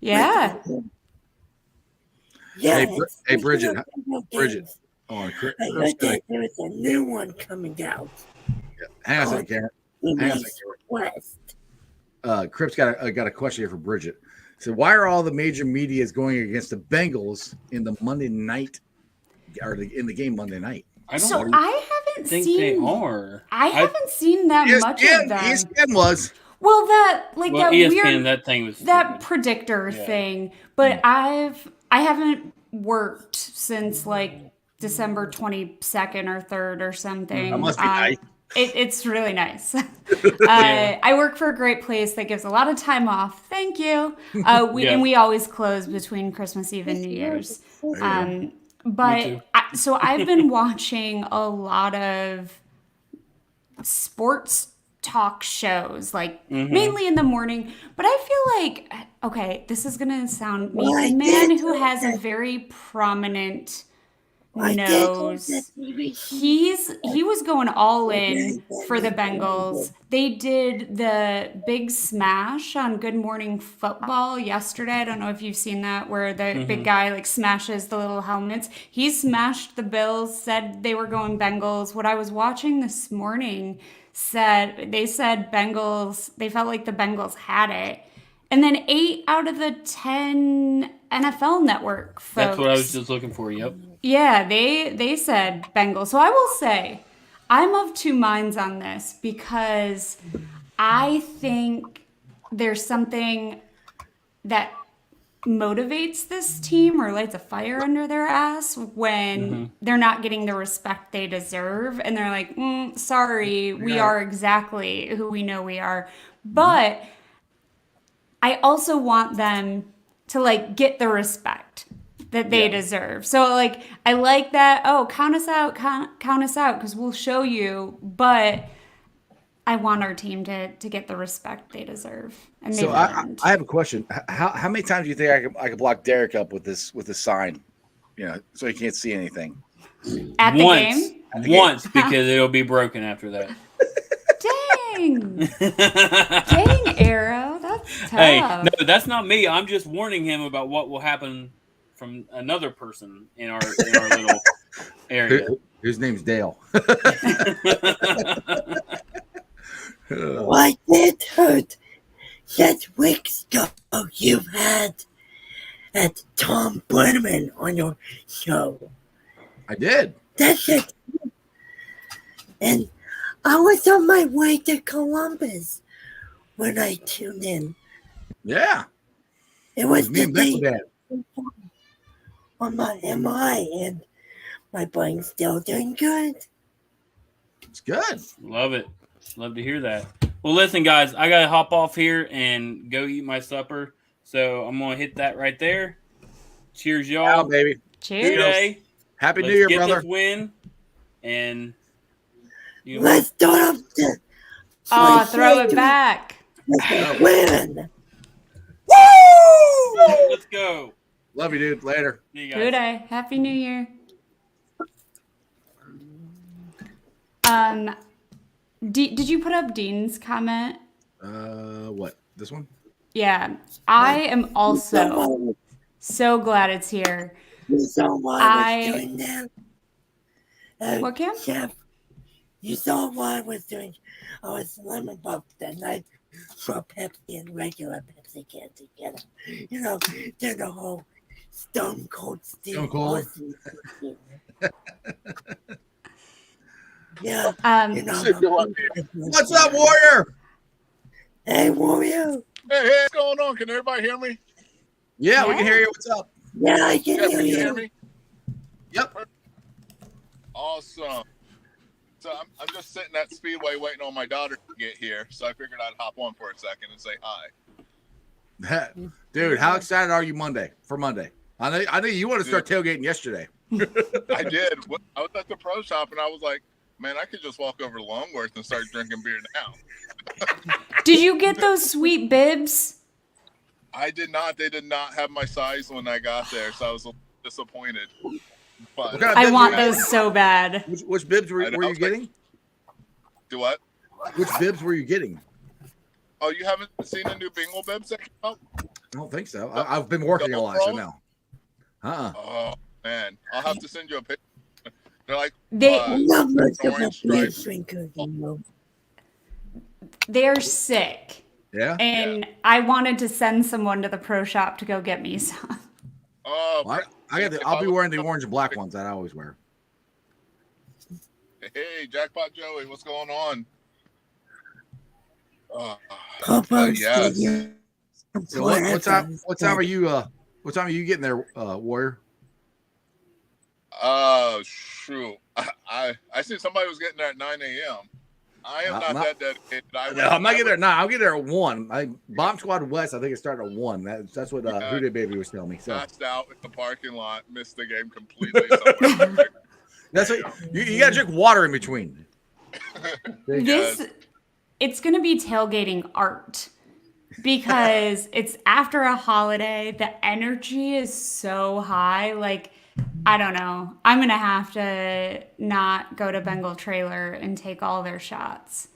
[SPEAKER 3] Yeah.
[SPEAKER 5] Yeah.
[SPEAKER 2] Hey, Bridget,
[SPEAKER 5] video
[SPEAKER 2] Bridget.
[SPEAKER 5] games.
[SPEAKER 2] Oh, Chris,
[SPEAKER 5] I heard that there was a new one coming out.
[SPEAKER 2] hang on a second, Cameron. Hang on a second,
[SPEAKER 5] West.
[SPEAKER 2] Crip's got a question here for Bridget. So why are all the major medias going against the Bengals in the Monday night or in the game Monday night?
[SPEAKER 4] I don't
[SPEAKER 3] So I haven't
[SPEAKER 4] think
[SPEAKER 3] seen.
[SPEAKER 4] they are.
[SPEAKER 3] I haven't seen that much of them.
[SPEAKER 2] ESPN was.
[SPEAKER 3] Well, that like
[SPEAKER 4] Well,
[SPEAKER 3] that
[SPEAKER 4] ESPN,
[SPEAKER 3] weird
[SPEAKER 4] that thing was
[SPEAKER 3] that
[SPEAKER 4] stupid.
[SPEAKER 3] predictor
[SPEAKER 4] Yeah.
[SPEAKER 3] thing, but I haven't worked since like December 22nd or 3rd or something.
[SPEAKER 2] That must be nice.
[SPEAKER 3] It's really nice. I work for a great place that gives a lot of time off. Thank you.
[SPEAKER 4] Yeah.
[SPEAKER 3] And we always close between Christmas Eve and New Year's. But so I've been watching a lot of sports talk shows, like mainly in the morning. But I feel like, okay, this is gonna sound mean.
[SPEAKER 5] Well,
[SPEAKER 3] A
[SPEAKER 5] I
[SPEAKER 3] man
[SPEAKER 5] did
[SPEAKER 3] who
[SPEAKER 5] do
[SPEAKER 3] has a
[SPEAKER 5] that.
[SPEAKER 3] very prominent
[SPEAKER 5] I did
[SPEAKER 3] nose.
[SPEAKER 5] that TV.
[SPEAKER 3] He was going all in for the Bengals. They did the big smash on Good Morning Football yesterday. I don't know if you've seen that, where the big guy like smashes the little helmets. He smashed the Bills, said they were going Bengals. What I was watching this morning said Bengals, they felt like the Bengals had it. And then 8 out of the 10 NFL Network folks.
[SPEAKER 4] That's what I was just looking for. Yep.
[SPEAKER 3] Yeah, they said Bengals. So I will say, I'm of two minds on this because I think there's something that motivates this team or lights a fire under their ass when they're not getting the respect they deserve, and they're like, sorry, we are exactly who we know we are. But I also want them to like get the respect that they deserve. So like I like that, oh, count us out because we'll show you, but I want our team to get the respect they deserve. And
[SPEAKER 2] So I have a question. How many times do you think I could block Derek up with this sign? You know, so he can't see anything.
[SPEAKER 3] at the game.
[SPEAKER 4] Once, because it'll be broken after that.
[SPEAKER 3] Dang. Dang, Arrow. That's tough.
[SPEAKER 4] Hey, no, that's not me. I'm just warning him about what will happen from another person in our little area.
[SPEAKER 2] His name's Dale.
[SPEAKER 5] Why did hurt that weeks ago you've had at Tom Brenneman on your show?
[SPEAKER 2] I did.
[SPEAKER 5] That's it. And I was on my way to Columbus when I tuned in.
[SPEAKER 2] Yeah.
[SPEAKER 5] It was
[SPEAKER 2] Me
[SPEAKER 5] the
[SPEAKER 2] and Beck
[SPEAKER 5] day
[SPEAKER 2] were there.
[SPEAKER 5] on my MI, and my brain's still doing good.
[SPEAKER 2] It's good.
[SPEAKER 4] Love it. Love to hear that. Well, listen, guys, I got to hop off here and go eat my supper. So I'm going to hit that right there. Cheers, y'all.
[SPEAKER 2] Wow, baby.
[SPEAKER 3] Cheers.
[SPEAKER 4] Today.
[SPEAKER 2] Happy
[SPEAKER 4] Let's
[SPEAKER 2] New Year,
[SPEAKER 4] get
[SPEAKER 2] brother.
[SPEAKER 4] this win. And, you know,
[SPEAKER 5] Let's start up the
[SPEAKER 3] Oh, throw it back.
[SPEAKER 5] win.
[SPEAKER 4] let's go.
[SPEAKER 2] Love you, dude. Later.
[SPEAKER 4] See you guys.
[SPEAKER 3] Good day. Happy New Year. Did you put up Dean's comment?
[SPEAKER 2] What? This one?
[SPEAKER 3] Yeah. I am also so glad it's here.
[SPEAKER 5] You saw what I was doing there?
[SPEAKER 3] What, Cam?
[SPEAKER 5] Jeff, you saw what I was doing. I was lemon buffed that night for Pepsi and regular Pepsi can together. You know, they're the whole Stone Cold Steve
[SPEAKER 2] Stone Cold.
[SPEAKER 5] Austin thing. Yeah. You know,
[SPEAKER 2] What's up, Warrior?
[SPEAKER 5] hey, Warrior.
[SPEAKER 6] Hey, what's going on? Can everybody hear me?
[SPEAKER 2] Yeah, we
[SPEAKER 3] Yeah.
[SPEAKER 2] can hear you. What's up?
[SPEAKER 5] Yeah, I can
[SPEAKER 6] Yeah,
[SPEAKER 5] hear
[SPEAKER 6] can you hear
[SPEAKER 5] you.
[SPEAKER 6] me?
[SPEAKER 2] Yep.
[SPEAKER 6] Awesome. So I'm just sitting at Speedway waiting on my daughter to get here. So I figured I'd hop on for a second and say hi.
[SPEAKER 2] Dude, how excited are you for Monday? I know you want to start tailgating yesterday.
[SPEAKER 6] I did. I was at the pro shop and I was like, man, I could just walk over to Longworth and start drinking beer now.
[SPEAKER 3] Did you get those sweet bibs?
[SPEAKER 6] I did not. They did not have my size when I got there, so I was a little disappointed. But
[SPEAKER 2] What kind of
[SPEAKER 3] I
[SPEAKER 2] bibs
[SPEAKER 3] want
[SPEAKER 2] were you-
[SPEAKER 3] those so bad.
[SPEAKER 2] Which bibs were
[SPEAKER 6] I
[SPEAKER 2] you
[SPEAKER 6] was
[SPEAKER 2] getting?
[SPEAKER 6] do what?
[SPEAKER 2] Which bibs were you getting?
[SPEAKER 6] Oh, you haven't seen the new Bingle bibs that came out?
[SPEAKER 2] I don't think so. I've been working a lot, so no.
[SPEAKER 6] Oh man, I'll have to send you a picture. They're like
[SPEAKER 3] They
[SPEAKER 5] I'm not much of a
[SPEAKER 6] orange
[SPEAKER 5] beer
[SPEAKER 6] stripe.
[SPEAKER 5] drinker, you know.
[SPEAKER 3] they're sick.
[SPEAKER 2] Yeah.
[SPEAKER 3] And I wanted to send someone to the pro shop to go get me some.
[SPEAKER 6] Oh,
[SPEAKER 2] Well, I'll be wearing the orange and black ones that I always wear.
[SPEAKER 6] hey, Jackpot Joey, what's going on?
[SPEAKER 5] Papa,
[SPEAKER 6] yes.
[SPEAKER 2] So what time are you getting there, Warrior?
[SPEAKER 6] Shoot. I see somebody was getting there at 9 a.m. I am
[SPEAKER 2] I'm
[SPEAKER 6] not
[SPEAKER 2] not-
[SPEAKER 6] that dedicated.
[SPEAKER 2] No, I'm not getting there. No, I'll get there at 1. Bomb Squad West, I think it's starting at 1. That's what Hootie Baby was telling me. So
[SPEAKER 6] Passed out in the parking lot, missed the game completely. somewhere.
[SPEAKER 2] that's what you got to drink water in between.
[SPEAKER 3] It's going to be tailgating art because it's after a holiday. The energy is so high. Like, I don't know. I'm going to have to not go to Bengal Trailer and take all their shots.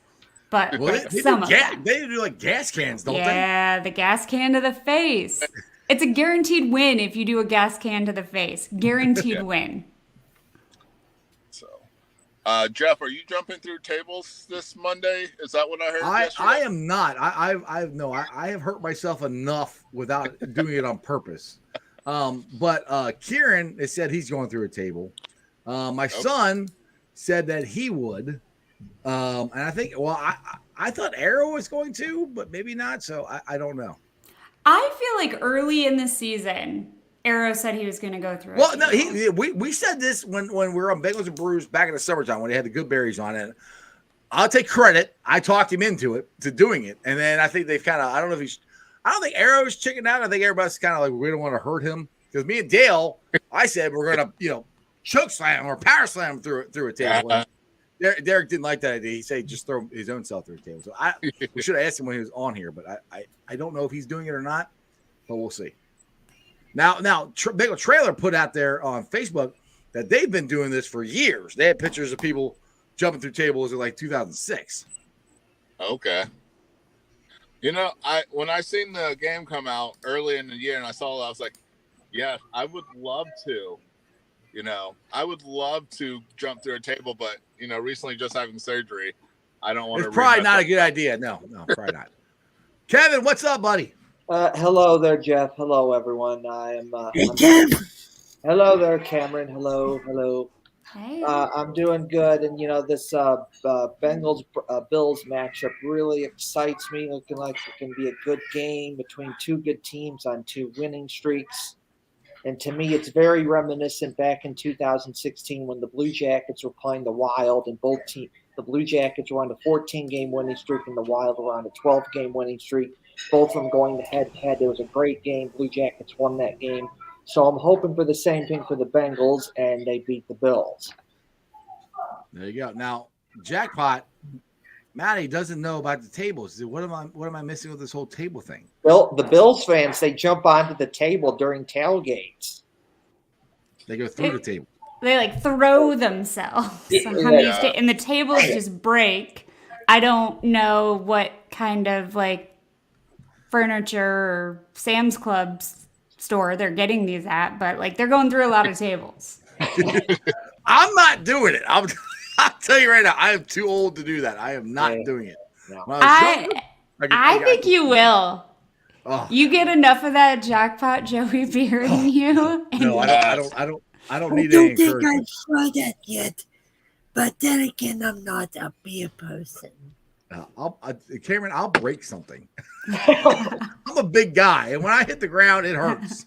[SPEAKER 3] But
[SPEAKER 2] Well, they
[SPEAKER 3] some of them.
[SPEAKER 2] they do like gas cans, don't
[SPEAKER 3] Yeah, the gas can to the face. It's a guaranteed win if you do a gas can to the face. Guaranteed win.
[SPEAKER 6] So, Jeff, are you jumping through tables this Monday? Is that what I heard?
[SPEAKER 2] they?
[SPEAKER 6] yesterday?
[SPEAKER 2] I am not. I have hurt myself enough without doing it on purpose. But Kieran has said he's going through a table. My son said that he would. And I think, well, I thought Arrow was going to, but maybe not. So I don't know.
[SPEAKER 3] I feel like early in the season, Arrow said he was going to go through.
[SPEAKER 2] Well, no, we said this when we were on Bengals and Brews back in the summertime when they had the good berries on it. I'll take credit. I talked him into doing it. And then I think they've kind of, I don't think Arrow's chickened out. I think everybody's kind of like, we don't want to hurt him. Because me and Dale, I said we're going to, choke slam or power slam through a table. Derek didn't like that idea. He said just throw his own self through a table. So we should have asked him when he was on here, but I don't know if he's doing it or not, but we'll see. Now, Bengal Trailer put out there on Facebook that they've been doing this for years. They had pictures of people jumping through tables in like 2006.
[SPEAKER 6] Okay. When I seen the game come out early in the year and I saw it, I was like, yeah, I would love to. I would love to jump through a table, but recently just having surgery, I don't want to.
[SPEAKER 2] It's probably not a good idea. No, probably not. Kevin, what's up, buddy?
[SPEAKER 7] Hello there, Jeff. Hello, everyone. I'm hello there, Cameron. Hello.
[SPEAKER 3] Hey.
[SPEAKER 7] I'm doing good, and this Bengals Bills matchup really excites me. Looking like it can be a good game between two good teams on two winning streaks. And to me, it's very reminiscent back in 2016 when the Blue Jackets were playing the Wild, and the Blue Jackets were on a 14-game winning streak, and the Wild were on a 12-game winning streak. Both of them going head-to-head. It was a great game. Blue Jackets won that game. So I'm hoping for the same thing for the Bengals, and they beat the Bills.
[SPEAKER 2] There you go. Now, Jackpot, Matty doesn't know about the tables. What am I missing with this whole table thing?
[SPEAKER 7] The Bills fans, they jump onto the table during tailgates.
[SPEAKER 2] They go through the table.
[SPEAKER 3] They throw themselves on these and the tables just break. I don't know what kind of furniture or Sam's Club store they're getting these at, but they're going through a lot of tables.
[SPEAKER 2] I'm not doing it. I'll tell you right now, I am too old to do that. I am not doing it.
[SPEAKER 7] No.
[SPEAKER 3] I think you will.
[SPEAKER 2] Oh.
[SPEAKER 3] You get enough of that jackpot Joey beer in you.
[SPEAKER 2] No, I don't need
[SPEAKER 5] I
[SPEAKER 2] any
[SPEAKER 5] don't think
[SPEAKER 2] encouragement.
[SPEAKER 5] I've tried that yet. But then again, I'm not a beer person.
[SPEAKER 2] Cameron, I'll break something. I'm a big guy, and when I hit the ground, it hurts.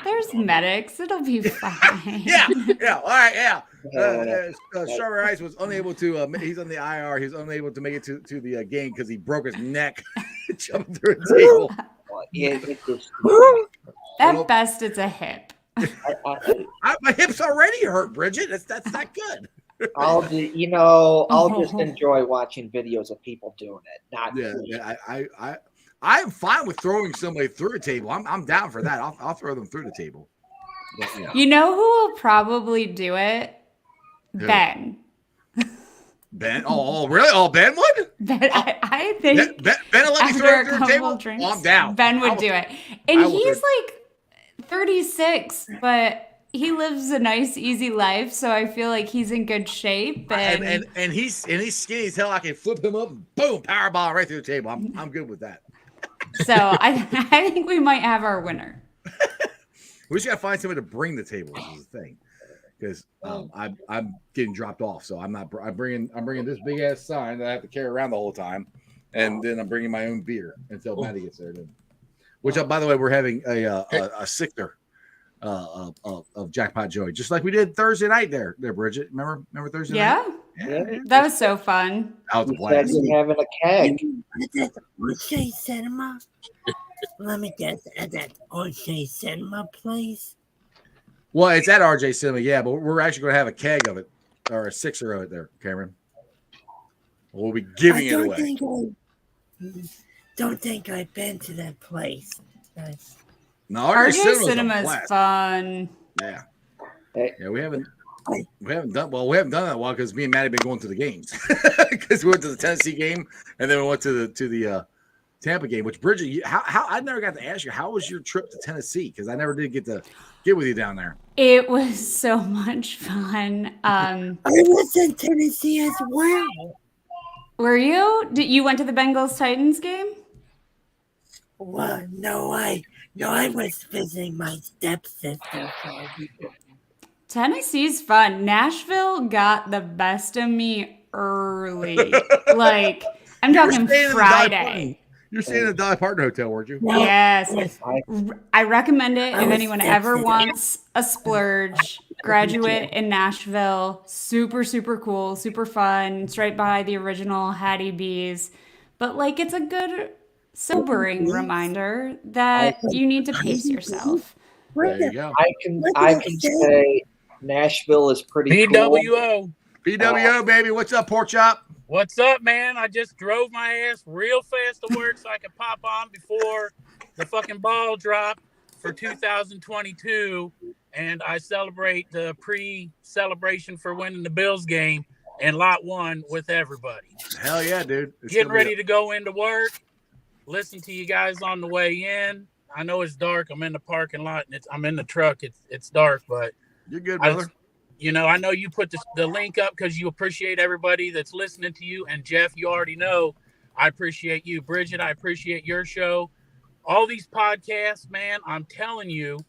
[SPEAKER 3] There's medics. It'll be fine.
[SPEAKER 2] Yeah. All right, yeah. Strawberry Ice was unable to. He's on the IR. He was unable to make it to the game because he broke his neck jumping through a table.
[SPEAKER 3] At best, it's a hip.
[SPEAKER 2] My hips already hurt, Bridget. That's not good.
[SPEAKER 7] I'll just enjoy watching videos of people doing it.
[SPEAKER 2] I'm fine with throwing somebody through a table. I'm down for that. I'll throw them through the table. But,
[SPEAKER 3] You know who will probably do it?
[SPEAKER 2] Who?
[SPEAKER 3] Ben.
[SPEAKER 2] Ben? Oh, really? Oh, Ben would?
[SPEAKER 3] Ben, I think
[SPEAKER 2] Ben will let me
[SPEAKER 3] after
[SPEAKER 2] throw
[SPEAKER 3] a
[SPEAKER 2] it through a
[SPEAKER 3] couple
[SPEAKER 2] table?
[SPEAKER 3] drinks,
[SPEAKER 2] Oh, I'm down.
[SPEAKER 3] Ben would do it. And
[SPEAKER 2] I will
[SPEAKER 3] he's 36, but he lives a nice, easy life, so I feel like he's in good shape.
[SPEAKER 2] And he's skinny as hell. I can flip him up and boom, power ball right through the table. I'm good with that.
[SPEAKER 3] So I think we might have our winner.
[SPEAKER 2] We just gotta find somebody to bring the table. Is the thing, because I'm getting dropped off. So I'm bringing this big ass sign that I have to carry around the whole time, and then I'm bringing my own beer until Maddie gets there. Which, by the way, we're having a sixer of Jackpot Joey, just like we did Thursday night there, Bridget. Remember Thursday night?
[SPEAKER 3] Yeah, that was so fun.
[SPEAKER 2] That was a
[SPEAKER 7] You said
[SPEAKER 2] blast.
[SPEAKER 7] you're having a keg.
[SPEAKER 5] At that O'Shea Cinema? Let me guess, at that O'Shea Cinema place?
[SPEAKER 2] Well, it's at RJ Cinema, yeah, but we're actually going to have a keg of it, or a sixer of it there, Cameron. We'll be giving it away.
[SPEAKER 5] Don't think I've been to that place. Guys.
[SPEAKER 2] No,
[SPEAKER 3] RJ
[SPEAKER 2] Cinema's a
[SPEAKER 3] Cinema's
[SPEAKER 2] blast.
[SPEAKER 3] fun.
[SPEAKER 2] Yeah.
[SPEAKER 7] Hey.
[SPEAKER 2] Yeah, we haven't done that in a while because me and Matt have been going to the games because we went to the Tennessee game and then we went to the Tampa game. Which Bridget, how I never got to ask you, how was your trip to Tennessee? Because I never did get to get with you down there.
[SPEAKER 3] It was so much fun.
[SPEAKER 5] I was in Tennessee as well.
[SPEAKER 3] Were you? You went to the Bengals Titans game?
[SPEAKER 5] Well, no, I was visiting my stepsister.
[SPEAKER 3] Tennessee's fun. Nashville got the best of me early. Like, I'm talking Friday.
[SPEAKER 2] You're staying in the Dolly Parton Hotel, weren't you?
[SPEAKER 3] Yes. I recommend it if
[SPEAKER 5] was
[SPEAKER 3] anyone ever
[SPEAKER 5] texting.
[SPEAKER 3] wants a splurge. Graduate in Nashville. Super, super cool. Super fun. It's right by the original Hattie B's. But, like, it's a good sobering reminder that you need to pace yourself.
[SPEAKER 2] There you go.
[SPEAKER 7] I can say Nashville is pretty cool.
[SPEAKER 8] BWO.
[SPEAKER 2] BWO, baby. What's up, Pork Chop?
[SPEAKER 8] What's up, man? I just drove my ass real fast to work so I could pop on before the fucking ball drop for 2022. And I celebrate the pre-celebration for winning the Bills game in Lot 1 with everybody.
[SPEAKER 2] Hell yeah, dude. It's
[SPEAKER 8] Getting
[SPEAKER 2] gonna be
[SPEAKER 8] ready to go into work. Listen to you guys on the way in. I know it's dark. I'm in the parking lot and I'm in the truck. It's dark, but
[SPEAKER 2] You're good, brother.
[SPEAKER 8] I know you put the link up because you appreciate everybody that's listening to you. And Jeff, you already know I appreciate you. Bridget, I appreciate your show. All these podcasts, man, I'm telling you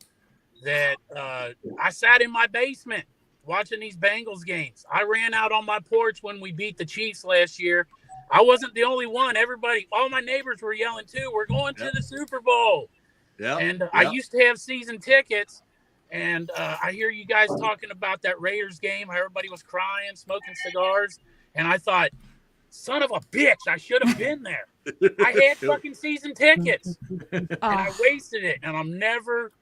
[SPEAKER 8] that I sat in my basement watching these Bengals games. I ran out on my porch when we beat the Chiefs last year. I wasn't the only one. Everybody, all my neighbors were yelling too. We're going to the Super Bowl.
[SPEAKER 2] Yeah.
[SPEAKER 8] And I used to have season tickets. And I hear you guys talking about that Raiders game. How everybody was crying, smoking cigars. And I thought, son of a bitch, I should have been there. I had fucking season tickets. And I wasted it. And I'm never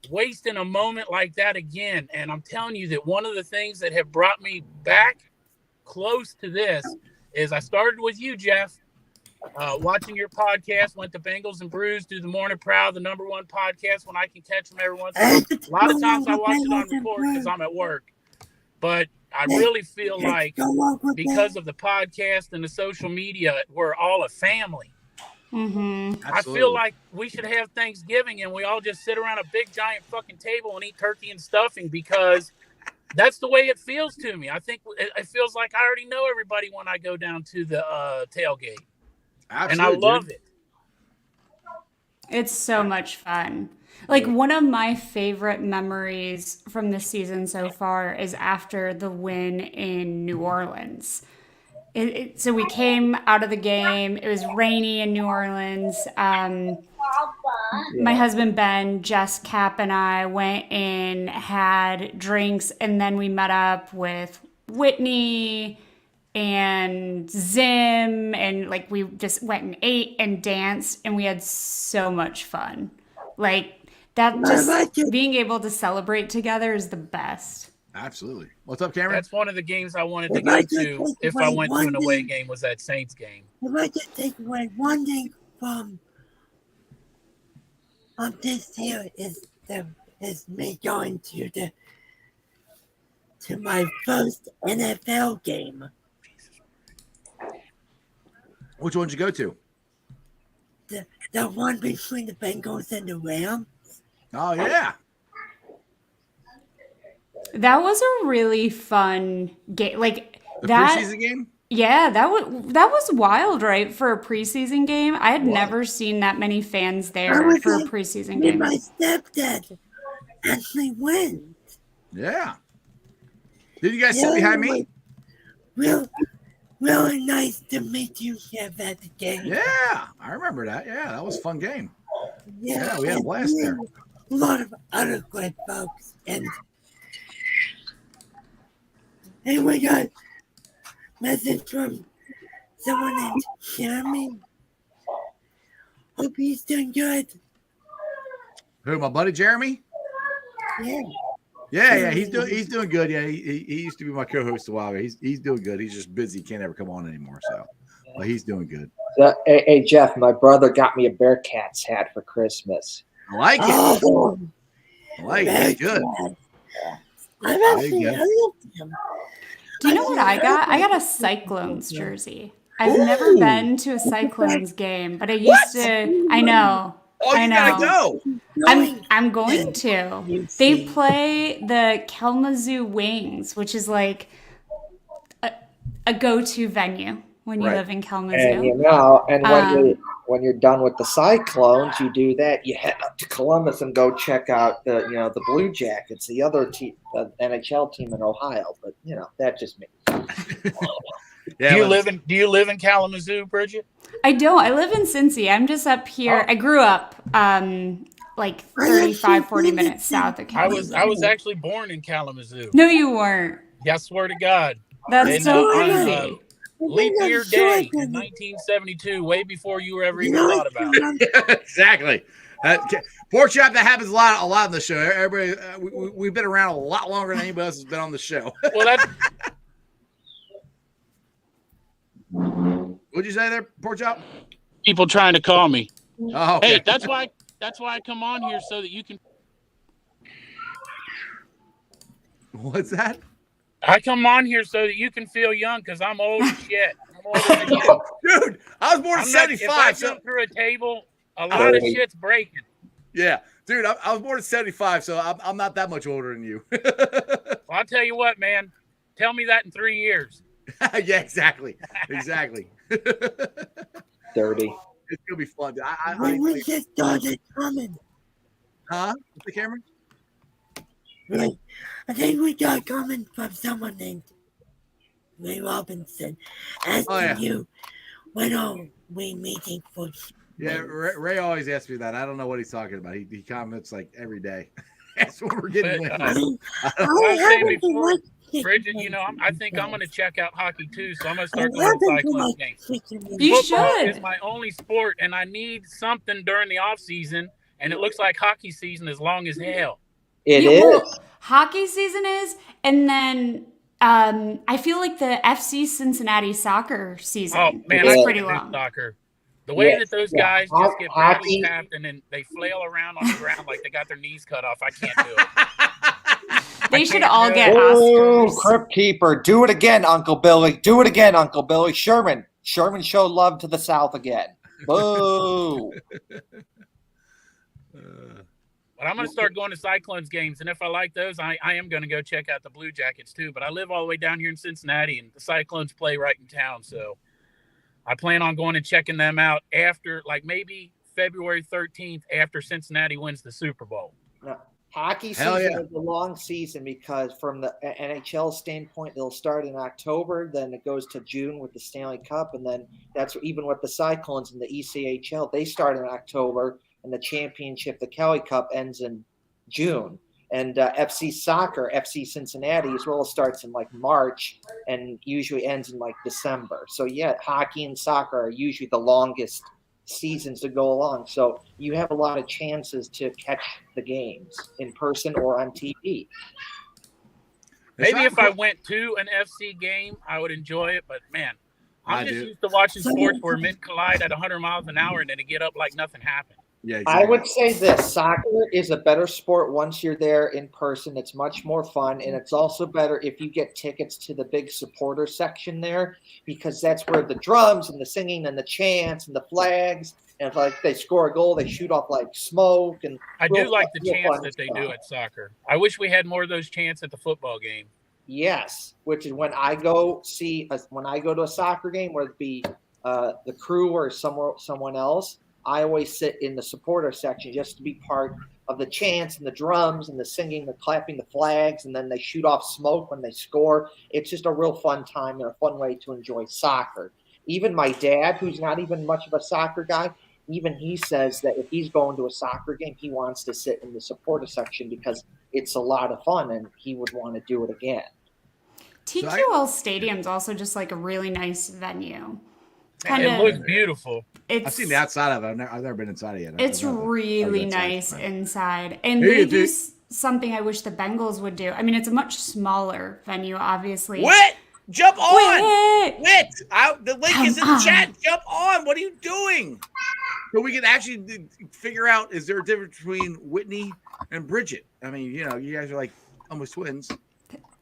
[SPEAKER 8] wasting a moment like that again. And I'm telling you that one of the things that have brought me back close to this is I started with you, Jeff. Watching your podcast, went to Bengals and Brews, do the Morning Proud, the #1 podcast when I can catch them every once in a while. A lot of times I watch it on record because I'm at work. But I really feel like because of the podcast and the social media, we're all a family.
[SPEAKER 3] Mm-hmm.
[SPEAKER 8] I feel like we should have Thanksgiving and we all just sit around a big giant fucking table and eat turkey and stuffing because that's the way it feels to me. I think it feels like I already know everybody when I go down to the tailgate.
[SPEAKER 2] Absolutely,
[SPEAKER 8] and I love it.
[SPEAKER 3] It's so much fun. Like, one of my favorite memories from this season so far is after the win in New Orleans. So we came out of the game. It was rainy in New Orleans. My husband, Ben, Jess, Cap, and I went in, had drinks, and then we met up with Whitney and Zim, and like we just went and ate and danced, and we had so much fun. Like, that, just being able to celebrate together is the best.
[SPEAKER 2] Absolutely. What's up, Cameron?
[SPEAKER 8] That's one of the games I wanted to go to if I went to an away game, was that Saints game.
[SPEAKER 5] If I could take away one thing from this year is me going to my first NFL game.
[SPEAKER 2] Which one did you go to?
[SPEAKER 5] The one between the Bengals and the Rams.
[SPEAKER 2] Oh, yeah.
[SPEAKER 3] That was a really fun game. Like,
[SPEAKER 2] The
[SPEAKER 3] that
[SPEAKER 2] preseason game?
[SPEAKER 3] Yeah, that was wild, right? For a preseason game. I had never seen that many fans there for a preseason game.
[SPEAKER 5] My stepdad actually went.
[SPEAKER 2] Yeah. Did you guys sit behind me?
[SPEAKER 5] Really nice to meet you, Jeff, at the game.
[SPEAKER 2] Yeah, I remember that. Yeah, that was a fun game. Yeah, we had a blast there.
[SPEAKER 5] A lot of other great folks. And we got a message from someone named Jeremy. Hope he's doing good.
[SPEAKER 2] Who, my buddy Jeremy?
[SPEAKER 5] Yeah.
[SPEAKER 2] Yeah, he's doing good. Yeah, he used to be my co-host a while ago. He's doing good. He's just busy, can't ever come on anymore. So, but he's doing good.
[SPEAKER 7] Hey, Jeff, my brother got me a Bearcats hat for Christmas.
[SPEAKER 2] I like it.
[SPEAKER 5] Oh,
[SPEAKER 2] I like it. It's good.
[SPEAKER 5] I've actually heard of him.
[SPEAKER 3] Do you know what I got? I got a Cyclones jersey. I've never been to a Cyclones game, but I used to. I know.
[SPEAKER 2] Oh, you gotta go.
[SPEAKER 3] I'm going to. They play the Kalamazoo Wings, which is like a go-to venue when you live in Kalamazoo.
[SPEAKER 7] And when you're done with the Cyclones, you do that. You head up to Columbus and go check out the Blue Jackets, the other team, the NHL team in Ohio. But that's just me.
[SPEAKER 2] Yeah,
[SPEAKER 8] Do you live in Kalamazoo, Bridget?
[SPEAKER 3] I don't. I live in Cincy. I'm just up here. I grew up like 35, 40 minutes south of Kalamazoo.
[SPEAKER 8] I was actually born in Kalamazoo.
[SPEAKER 3] No, you weren't.
[SPEAKER 8] Yeah, I swear to God.
[SPEAKER 3] That's
[SPEAKER 8] And,
[SPEAKER 3] so
[SPEAKER 8] on,
[SPEAKER 3] crazy.
[SPEAKER 8] Leap year day in 1972, way before you were ever even thought about it.
[SPEAKER 2] Exactly. Pork chop, that happens a lot on the show. Everybody, we've been around a lot longer than anybody else has been on the show.
[SPEAKER 8] Well, that's
[SPEAKER 2] What'd you say there, pork chop?
[SPEAKER 8] people trying to call me.
[SPEAKER 2] Oh, okay.
[SPEAKER 8] Hey, that's why I come on here so that you can.
[SPEAKER 2] What's that?
[SPEAKER 8] I come on here so that you can feel young because I'm old as shit. I'm older than you.
[SPEAKER 2] Dude, I was born in
[SPEAKER 8] I'm not-
[SPEAKER 2] 75.
[SPEAKER 8] If I
[SPEAKER 2] So
[SPEAKER 8] jump through a table, a lot of shit's breaking.
[SPEAKER 2] yeah, dude, I was born in 75, so I'm not that much older than you.
[SPEAKER 8] Well, I'll tell you what, man. Tell me that in 3 years.
[SPEAKER 2] Yeah, exactly.
[SPEAKER 7] 30.
[SPEAKER 2] It's gonna be fun. Dude.
[SPEAKER 5] When we just started coming,
[SPEAKER 2] Huh? What's the camera?
[SPEAKER 5] right? I think we got coming from someone named Ray Robinson asking you when are we meeting for.
[SPEAKER 2] Yeah, Ray always asks me that. I don't know what he's talking about. He comments like every day. That's what we're getting
[SPEAKER 8] But,
[SPEAKER 2] wins.
[SPEAKER 8] I said before, Bridget, I think I'm going to check out hockey too, so I'm going to start going to Cyclones games.
[SPEAKER 3] You
[SPEAKER 8] Football
[SPEAKER 3] should.
[SPEAKER 8] is my only sport, and I need something during the off season, and it looks like hockey season is long as hell.
[SPEAKER 7] It
[SPEAKER 3] Yeah,
[SPEAKER 7] is.
[SPEAKER 3] well, hockey season is, and then I feel like the FC Cincinnati soccer season
[SPEAKER 8] Oh man,
[SPEAKER 3] is
[SPEAKER 8] I
[SPEAKER 3] pretty
[SPEAKER 8] can't do
[SPEAKER 3] long.
[SPEAKER 8] soccer. The way that those guys just get badly
[SPEAKER 7] Hockey.
[SPEAKER 8] tapped and then they flail around on the ground like they got their knees cut off, I can't do it.
[SPEAKER 3] They should
[SPEAKER 8] can't
[SPEAKER 3] all
[SPEAKER 8] do
[SPEAKER 3] get
[SPEAKER 8] it.
[SPEAKER 7] Oh,
[SPEAKER 3] Oscars.
[SPEAKER 7] Crypt Keeper. Do it again, Uncle Billy. Do it again, Uncle Billy. Sherman showed love to the South again. Boo.
[SPEAKER 8] But I'm going to start going to Cyclones games, and if I like those, I am going to go check out the Blue Jackets too. But I live all the way down here in Cincinnati, and the Cyclones play right in town, so I plan on going and checking them out after, like maybe February 13th, after Cincinnati wins the Super Bowl.
[SPEAKER 7] No. Hockey
[SPEAKER 2] Hell
[SPEAKER 7] season
[SPEAKER 2] yeah.
[SPEAKER 7] is a long season because from the NHL standpoint, they'll start in October, then it goes to June with the Stanley Cup, and then that's even with the Cyclones and the ECHL. They start in October, and the championship, the Kelly Cup, ends in June. And FC Soccer, FC Cincinnati, as well, starts in like March and usually ends in like December. So yeah, hockey and soccer are usually the longest seasons to go along. So you have a lot of chances to catch the games in person or on TV.
[SPEAKER 8] Maybe if I went to an FC game, I would enjoy it. But man, I'm just
[SPEAKER 2] do.
[SPEAKER 8] used to watching sports where men collide at 100 miles an hour and then they get up like nothing happened.
[SPEAKER 2] Yeah,
[SPEAKER 7] I
[SPEAKER 2] exactly.
[SPEAKER 7] would say this: soccer is a better sport once you're there in person. It's much more fun, and it's also better if you get tickets to the big supporter section there, because that's where the drums and the singing and the chants and the flags, and if like they score a goal, they shoot off like smoke. And
[SPEAKER 8] I do like the
[SPEAKER 7] real
[SPEAKER 8] chants
[SPEAKER 7] fun
[SPEAKER 8] that they
[SPEAKER 7] stuff.
[SPEAKER 8] do at soccer. I wish we had more of those chants at the football game.
[SPEAKER 7] Yes, which is when I go to a soccer game, whether it be the Crew or someone else, I always sit in the supporter section just to be part of the chants and the drums and the singing, the clapping, the flags, and then they shoot off smoke when they score. It's just a real fun time and a fun way to enjoy soccer. Even my dad, who's not even much of a soccer guy, even he says that if he's going to a soccer game, he wants to sit in the supporter section because it's a lot of fun and he would want to do it again.
[SPEAKER 3] TQL Stadium's also just like a really nice venue.
[SPEAKER 8] It looks beautiful.
[SPEAKER 2] I've seen the outside of it. I've never been inside it yet.
[SPEAKER 3] It's really nice inside. And
[SPEAKER 2] Here
[SPEAKER 3] they
[SPEAKER 2] you
[SPEAKER 3] do
[SPEAKER 2] do-
[SPEAKER 3] something I wish the Bengals would do. I mean, it's a much smaller venue, obviously.
[SPEAKER 2] Wit, jump on.
[SPEAKER 3] Wit!
[SPEAKER 2] The link is in the chat. Jump on. What are you doing? So we can actually figure out, is there a difference between Whitney and Bridget? I mean, you guys are like almost twins.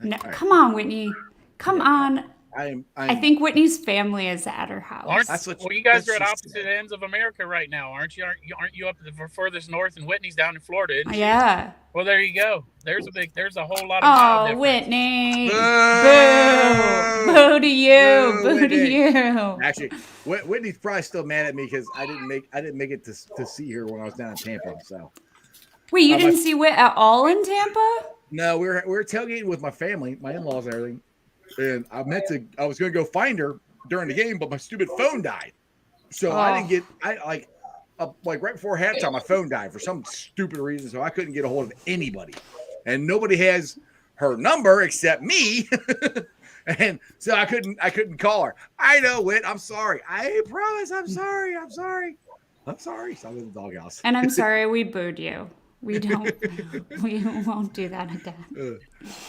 [SPEAKER 3] No,
[SPEAKER 2] All right.
[SPEAKER 3] come on, Whitney. Come on.
[SPEAKER 2] I'm
[SPEAKER 3] I think Whitney's family is at her house.
[SPEAKER 8] Well, you guys are at opposite ends of America right now, aren't you? Aren't you up the furthest north, and Whitney's down in Florida? Isn't she?
[SPEAKER 3] Yeah.
[SPEAKER 8] Well, there you go. There's a whole lot of mile
[SPEAKER 3] Oh,
[SPEAKER 8] difference.
[SPEAKER 3] Whitney.
[SPEAKER 2] Boo!
[SPEAKER 3] Boo. Boo to you. you.
[SPEAKER 2] Boo,
[SPEAKER 3] Boo to
[SPEAKER 2] Whitney.
[SPEAKER 3] you.
[SPEAKER 2] Actually, Whitney's probably still mad at me because I didn't make it to see her when I was down in Tampa. So
[SPEAKER 3] Wait, you
[SPEAKER 2] my-
[SPEAKER 3] didn't see Whit at all in Tampa?
[SPEAKER 2] no, we were tailgating with my family, my in-laws, and everything. And I was going to go find her during the game, but my stupid phone died. So I didn't get like right before halftime, my phone died for some stupid reason, so I couldn't get a hold of anybody, and nobody has her number except me, and so I couldn't call her. I know, Whit. I'm sorry. I promise. I'm sorry. I'm sorry. So I'm in the doghouse.
[SPEAKER 3] And I'm sorry we booed you. We won't do that again.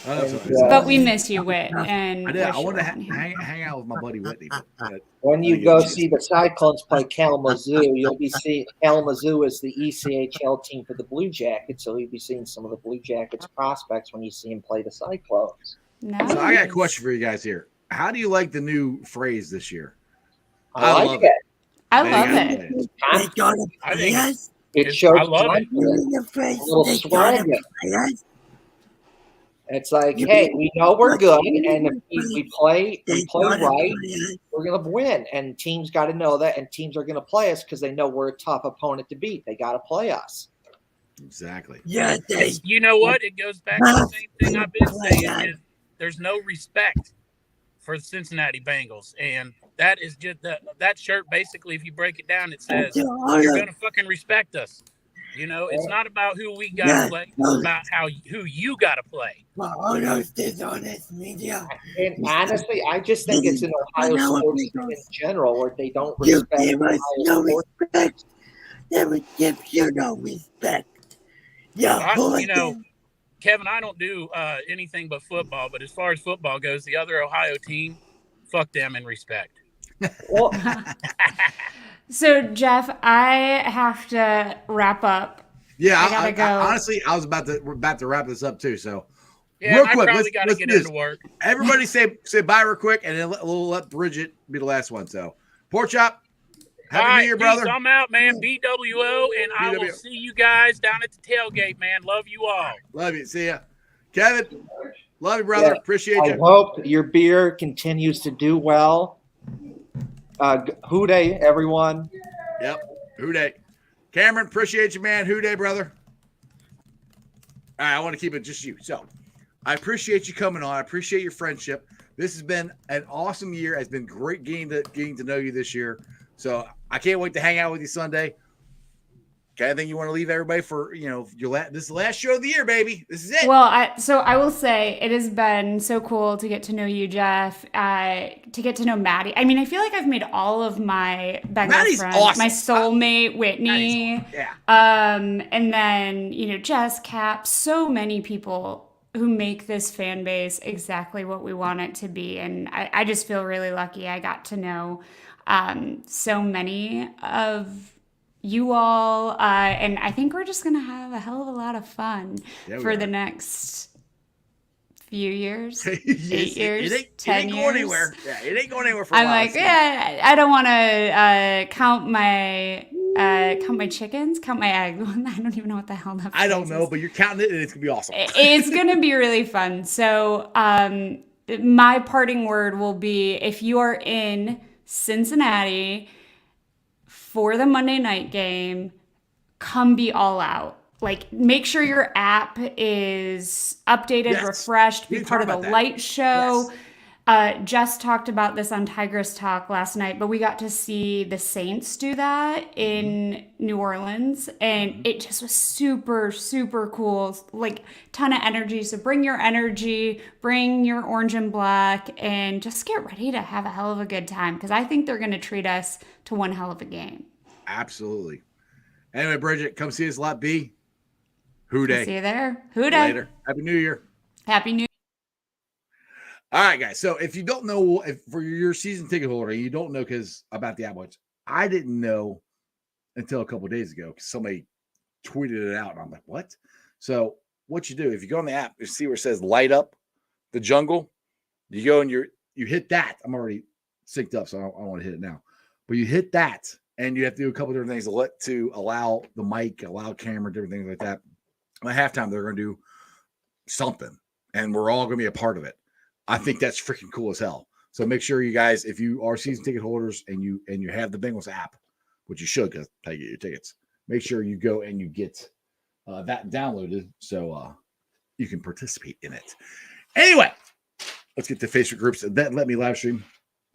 [SPEAKER 2] I'm sorry.
[SPEAKER 3] But we miss you, Whit. And
[SPEAKER 2] I did. I
[SPEAKER 3] wish you
[SPEAKER 2] wanted to
[SPEAKER 3] on here.
[SPEAKER 2] hang out with my buddy Whitney. But
[SPEAKER 7] When you go see the Cyclones play Kalamazoo, you'll be seeing Kalamazoo is the ECHL team for the Blue Jackets, so you'll be seeing some of the Blue Jackets prospects when you see them play the Cyclones.
[SPEAKER 3] Nice.
[SPEAKER 2] So I got a question for you guys here. How do you like the new phrase this year?
[SPEAKER 7] I like it.
[SPEAKER 3] I
[SPEAKER 2] Man,
[SPEAKER 3] love
[SPEAKER 2] I
[SPEAKER 3] it.
[SPEAKER 2] love it.
[SPEAKER 5] They gotta
[SPEAKER 8] I
[SPEAKER 5] play
[SPEAKER 8] think
[SPEAKER 5] us.
[SPEAKER 7] It shows
[SPEAKER 8] I love it.
[SPEAKER 7] confidence,
[SPEAKER 5] The phrase,
[SPEAKER 7] a little
[SPEAKER 5] they gotta
[SPEAKER 7] swagger.
[SPEAKER 5] play us.
[SPEAKER 7] It's like, hey, we know we're good, and if we play
[SPEAKER 5] They
[SPEAKER 7] right,
[SPEAKER 5] gotta play us.
[SPEAKER 7] we're gonna win. And teams got to know that, and teams are gonna play us because they know we're a tough opponent to beat. They got to play us.
[SPEAKER 2] Exactly.
[SPEAKER 5] Yeah, they
[SPEAKER 8] You know what? It goes back to the same thing I've been saying. Is there's no respect for the Cincinnati Bengals, and that is just that shirt. Basically, if you break it down, it says you're gonna fucking respect us. You know, it's not about who we gotta play; it's about who you gotta play.
[SPEAKER 5] for all those dishonest media.
[SPEAKER 7] And honestly, I just think it's in Ohio sports in general where they don't
[SPEAKER 5] You
[SPEAKER 7] respect
[SPEAKER 5] give us no
[SPEAKER 7] Ohio sports.
[SPEAKER 5] respect. They would give you no respect. Yeah,
[SPEAKER 8] You know, Kevin, I don't do anything but football, but as far as football goes, the other Ohio team, fuck them in respect.
[SPEAKER 7] Well,
[SPEAKER 3] So, Jeff, I have to wrap up.
[SPEAKER 2] Yeah,
[SPEAKER 3] I gotta go.
[SPEAKER 2] Honestly, I was about to wrap this up too. So
[SPEAKER 8] Yeah,
[SPEAKER 2] real
[SPEAKER 8] I
[SPEAKER 2] quick,
[SPEAKER 8] probably got to
[SPEAKER 2] let's
[SPEAKER 8] get
[SPEAKER 2] do this.
[SPEAKER 8] into work.
[SPEAKER 2] Everybody say bye real quick, and then we'll let Bridget be the last one. So Pork Chop, happy
[SPEAKER 8] All
[SPEAKER 2] New
[SPEAKER 8] right,
[SPEAKER 2] Year,
[SPEAKER 8] peace.
[SPEAKER 2] brother.
[SPEAKER 8] I'm out, man. BWO, and I will
[SPEAKER 2] BWO.
[SPEAKER 8] see you guys down at the tailgate, man. Love you all.
[SPEAKER 2] Love you. See ya, Kevin. Love you, brother.
[SPEAKER 7] Yeah,
[SPEAKER 2] Appreciate
[SPEAKER 7] I
[SPEAKER 2] you.
[SPEAKER 7] hope your beer continues to do well. Hooday, everyone.
[SPEAKER 2] Yep. Hooday. Cameron, appreciate you, man. Hooday, brother. All right, I want to keep it just you. So I appreciate you coming on. I appreciate your friendship. This has been an awesome year. It's been great getting to know you this year. So I can't wait to hang out with you Sunday. Anything you want to leave everybody for, this is the last show of the year, baby. This is it.
[SPEAKER 3] Well, I will say it has been so cool to get to know you, Jeff, to get to know Maddie. I mean, I feel like I've made all of my Bengals
[SPEAKER 2] Maddie's
[SPEAKER 3] friends.
[SPEAKER 2] awesome.
[SPEAKER 3] My soulmate, Whitney.
[SPEAKER 2] Yeah.
[SPEAKER 3] And then, Jess, Cap, so many people who make this fan base exactly what we want it to be. And I just feel really lucky I got to know so many of you all, and I think we're just gonna have a hell of a lot of fun for the next few years, 8 years, 10
[SPEAKER 2] it ain't
[SPEAKER 3] years.
[SPEAKER 2] going anywhere. Yeah, it ain't going anywhere for a
[SPEAKER 3] I'm
[SPEAKER 2] while.
[SPEAKER 3] like, yeah, I don't want to count my chickens, count my eggs. I don't even know what the hell that.
[SPEAKER 2] I don't
[SPEAKER 3] phrase
[SPEAKER 2] know,
[SPEAKER 3] is.
[SPEAKER 2] but you're counting it, and it's gonna be awesome.
[SPEAKER 3] It's gonna be really fun. So, my parting word will be: if you are in Cincinnati for the Monday night game, come be all out. Like, make sure your app is updated,
[SPEAKER 2] Yes.
[SPEAKER 3] refreshed,
[SPEAKER 2] We
[SPEAKER 3] be
[SPEAKER 2] didn't
[SPEAKER 3] part
[SPEAKER 2] talk
[SPEAKER 3] of the
[SPEAKER 2] about that.
[SPEAKER 3] light show. Jess talked about this on Tigress Talk last night, but we got to see the Saints do that in New Orleans, and it just was super, super cool. Like, ton of energy. So bring your energy, bring your orange and black, and just get ready to have a hell of a good time, because I think they're going to treat us to one hell of a game.
[SPEAKER 2] Absolutely. Anyway, Bridget, come see us Lot B. Hooday.
[SPEAKER 3] See you there. Hooday.
[SPEAKER 2] Later. Happy New Year.
[SPEAKER 3] Happy New Year.
[SPEAKER 2] All right, guys. So if you don't know, if for your season ticket holder, you don't know about the Avalanche, I didn't know until a couple of days ago because somebody tweeted it out, and I'm like, what? So what you do, if you go on the app, you see where it says light up the jungle, you go and you hit that. I'm already synced up, so I don't want to hit it now. But you hit that, and you have to do a couple different things to allow the mic, allow camera, different things like that. At halftime, they're going to do something, and we're all going to be a part of it. I think that's freaking cool as hell. So make sure you guys, if you are season ticket holders and you have the Bengals app, which you should because that's how you get your tickets, make sure you go and you get that downloaded so you can participate in it. Anyway, let's get to Facebook groups that let me live stream.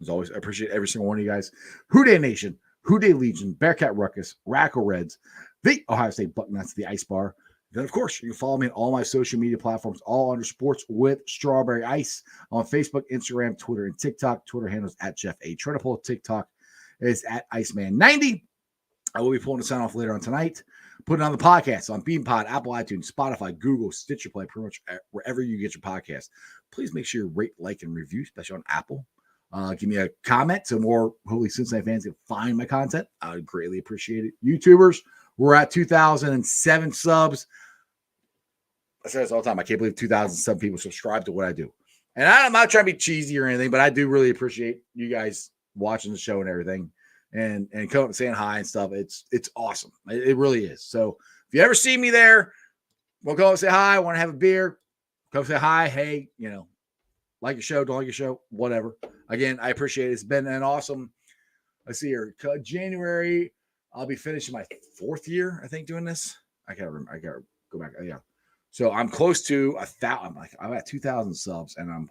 [SPEAKER 2] As always, I appreciate every single one of you guys. Who Day Nation, Who Day Legion, Bearcat Ruckus, Racco Reds, the Ohio State Bucknuts, the Ice Bar. Then, of course, you can follow me on all my social media platforms, all under Sports with Strawberry Ice on Facebook, Instagram, Twitter, and TikTok. Twitter handles at Jeff A. Trunipole. TikTok is at Iceman90. I will be pulling the sign off later on tonight. Put it on the podcast on BeamPod, Apple iTunes, Spotify, Google, Stitcher Play, pretty much wherever you get your podcast. Please make sure you rate, like, and review, especially on Apple. Give me a comment so more Holy Cincinnati fans can find my content. I would greatly appreciate it. YouTubers, we're at 2,007 subs. I say this all the time. I can't believe 2,007 people subscribe to what I do. And I'm not trying to be cheesy or anything, but I do really appreciate you guys watching the show and everything and coming up and saying hi and stuff. It's awesome. It really is. So if you ever see me there, we'll go and say hi. Want to have a beer? Come say hi. Hey, like your show, don't like your show, whatever. Again, I appreciate it. It's been an awesome, let's see here, January. I'll be finishing my 4th year, I think, doing this. I can't remember. I got to go back. Yeah. So I'm close to 1,000. I'm at 2,000 subs, and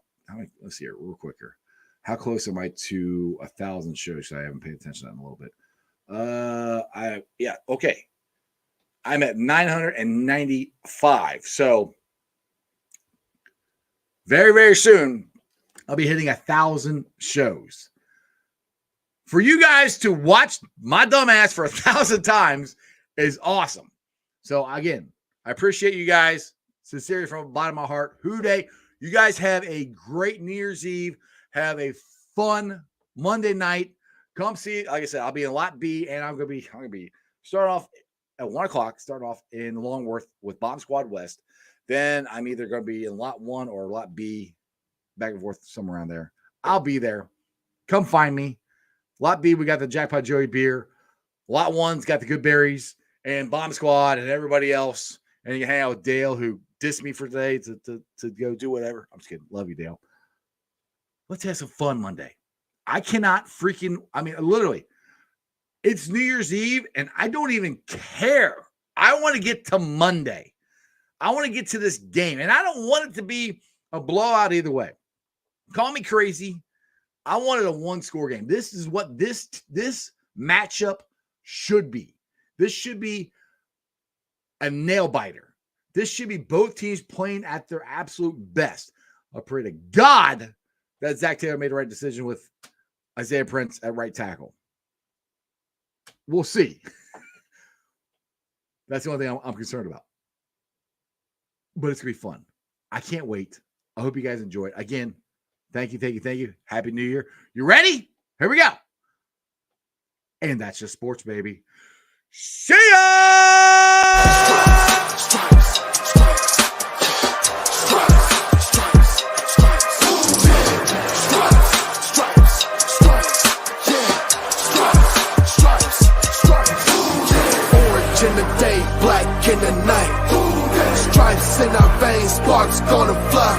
[SPEAKER 2] let's see here, real quick here. How close am I to 1,000 shows? I haven't paid attention to that in a little bit. Okay. I'm at 995. So very, very soon, I'll be hitting 1,000 shows. For you guys to watch my dumb ass for 1,000 times is awesome. So again, I appreciate you guys. Sincerely from the bottom of my heart. Who Day. You guys have a great New Year's Eve. Have a fun Monday night. Come see, like I said, I'll be in Lot B, and I'm gonna be start off at 1 o'clock, start off in Longworth with Bomb Squad West. Then I'm either gonna be in Lot 1 or Lot B, back and forth, somewhere around there. I'll be there. Come find me. Lot B, we got the Jackpot Joey beer. Lot 1's got the Good Berries and Bomb Squad and everybody else. And you can hang out with Dale, who dissed me for today to go do whatever. I'm just kidding. Love you, Dale. Let's have some fun Monday. I cannot literally, it's New Year's Eve, and I don't even care. I want to get to Monday. I want to get to this game, and I don't want it to be a blowout either way. Call me crazy. I wanted a 1-score game. This is what this matchup should be. This should be a nail biter. This should be both teams playing at their absolute best. I pray to God that Zach Taylor made the right decision with Isaiah Prince at right tackle. We'll see. That's the only thing I'm concerned about. But it's going to be fun. I can't wait. I hope you guys enjoy it. Again, thank you. Happy New Year. You ready? Here we go. And that's just sports, baby. See ya!
[SPEAKER 1] In the day, black in the night. Stripes in our veins, sparks gonna fly.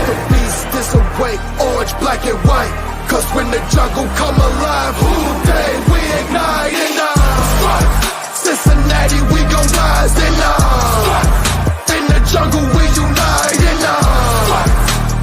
[SPEAKER 1] The beast is awake, orange, black and white. Cause when the jungle come alive, who day we ignite and Cincinnati, we gon' rise and in the jungle we unite and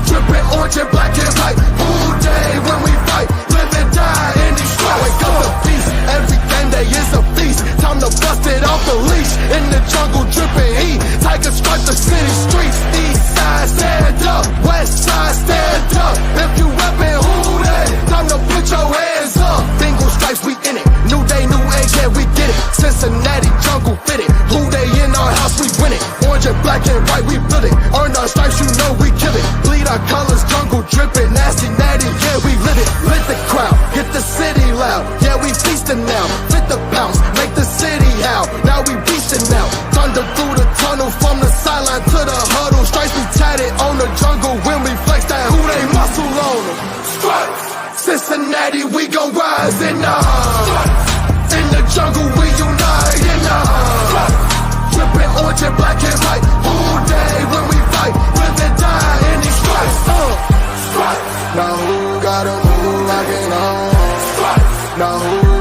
[SPEAKER 1] dripping orange and black and white. Who day when we fight, live and die in these stripes. Wake up the beast, every game day is a feast. Time to bust it off the leash. In the jungle dripping heat. Tigers strike the city streets. East side stand up, west side stand up. If you reppin' who they, time to put your hands up. Bingo stripes, we in it. New day, new age, yeah, we get it. Cincinnati jungle fitted. Who they in our house, we win it. Orange and black and white, we build it. Earn our stripes, you know we kill it. Bleed our colors, jungle dripping. Nasty, natty, yeah, we live it. Lit the crowd, get the city loud. Yeah, we feasting now. Fit the bounce, make the city howl. Now we beastin' now. Thunder through the tunnel from the sideline to the huddle. Stripes be tatted on the jungle when we flex that who they muscle on them. Stripes, Cincinnati, we gon' rise and in the jungle we unite and dripping orange and black and white. Who day when we fight, live and die in these stripes. Stripes. Now who gotta move like an on. Now who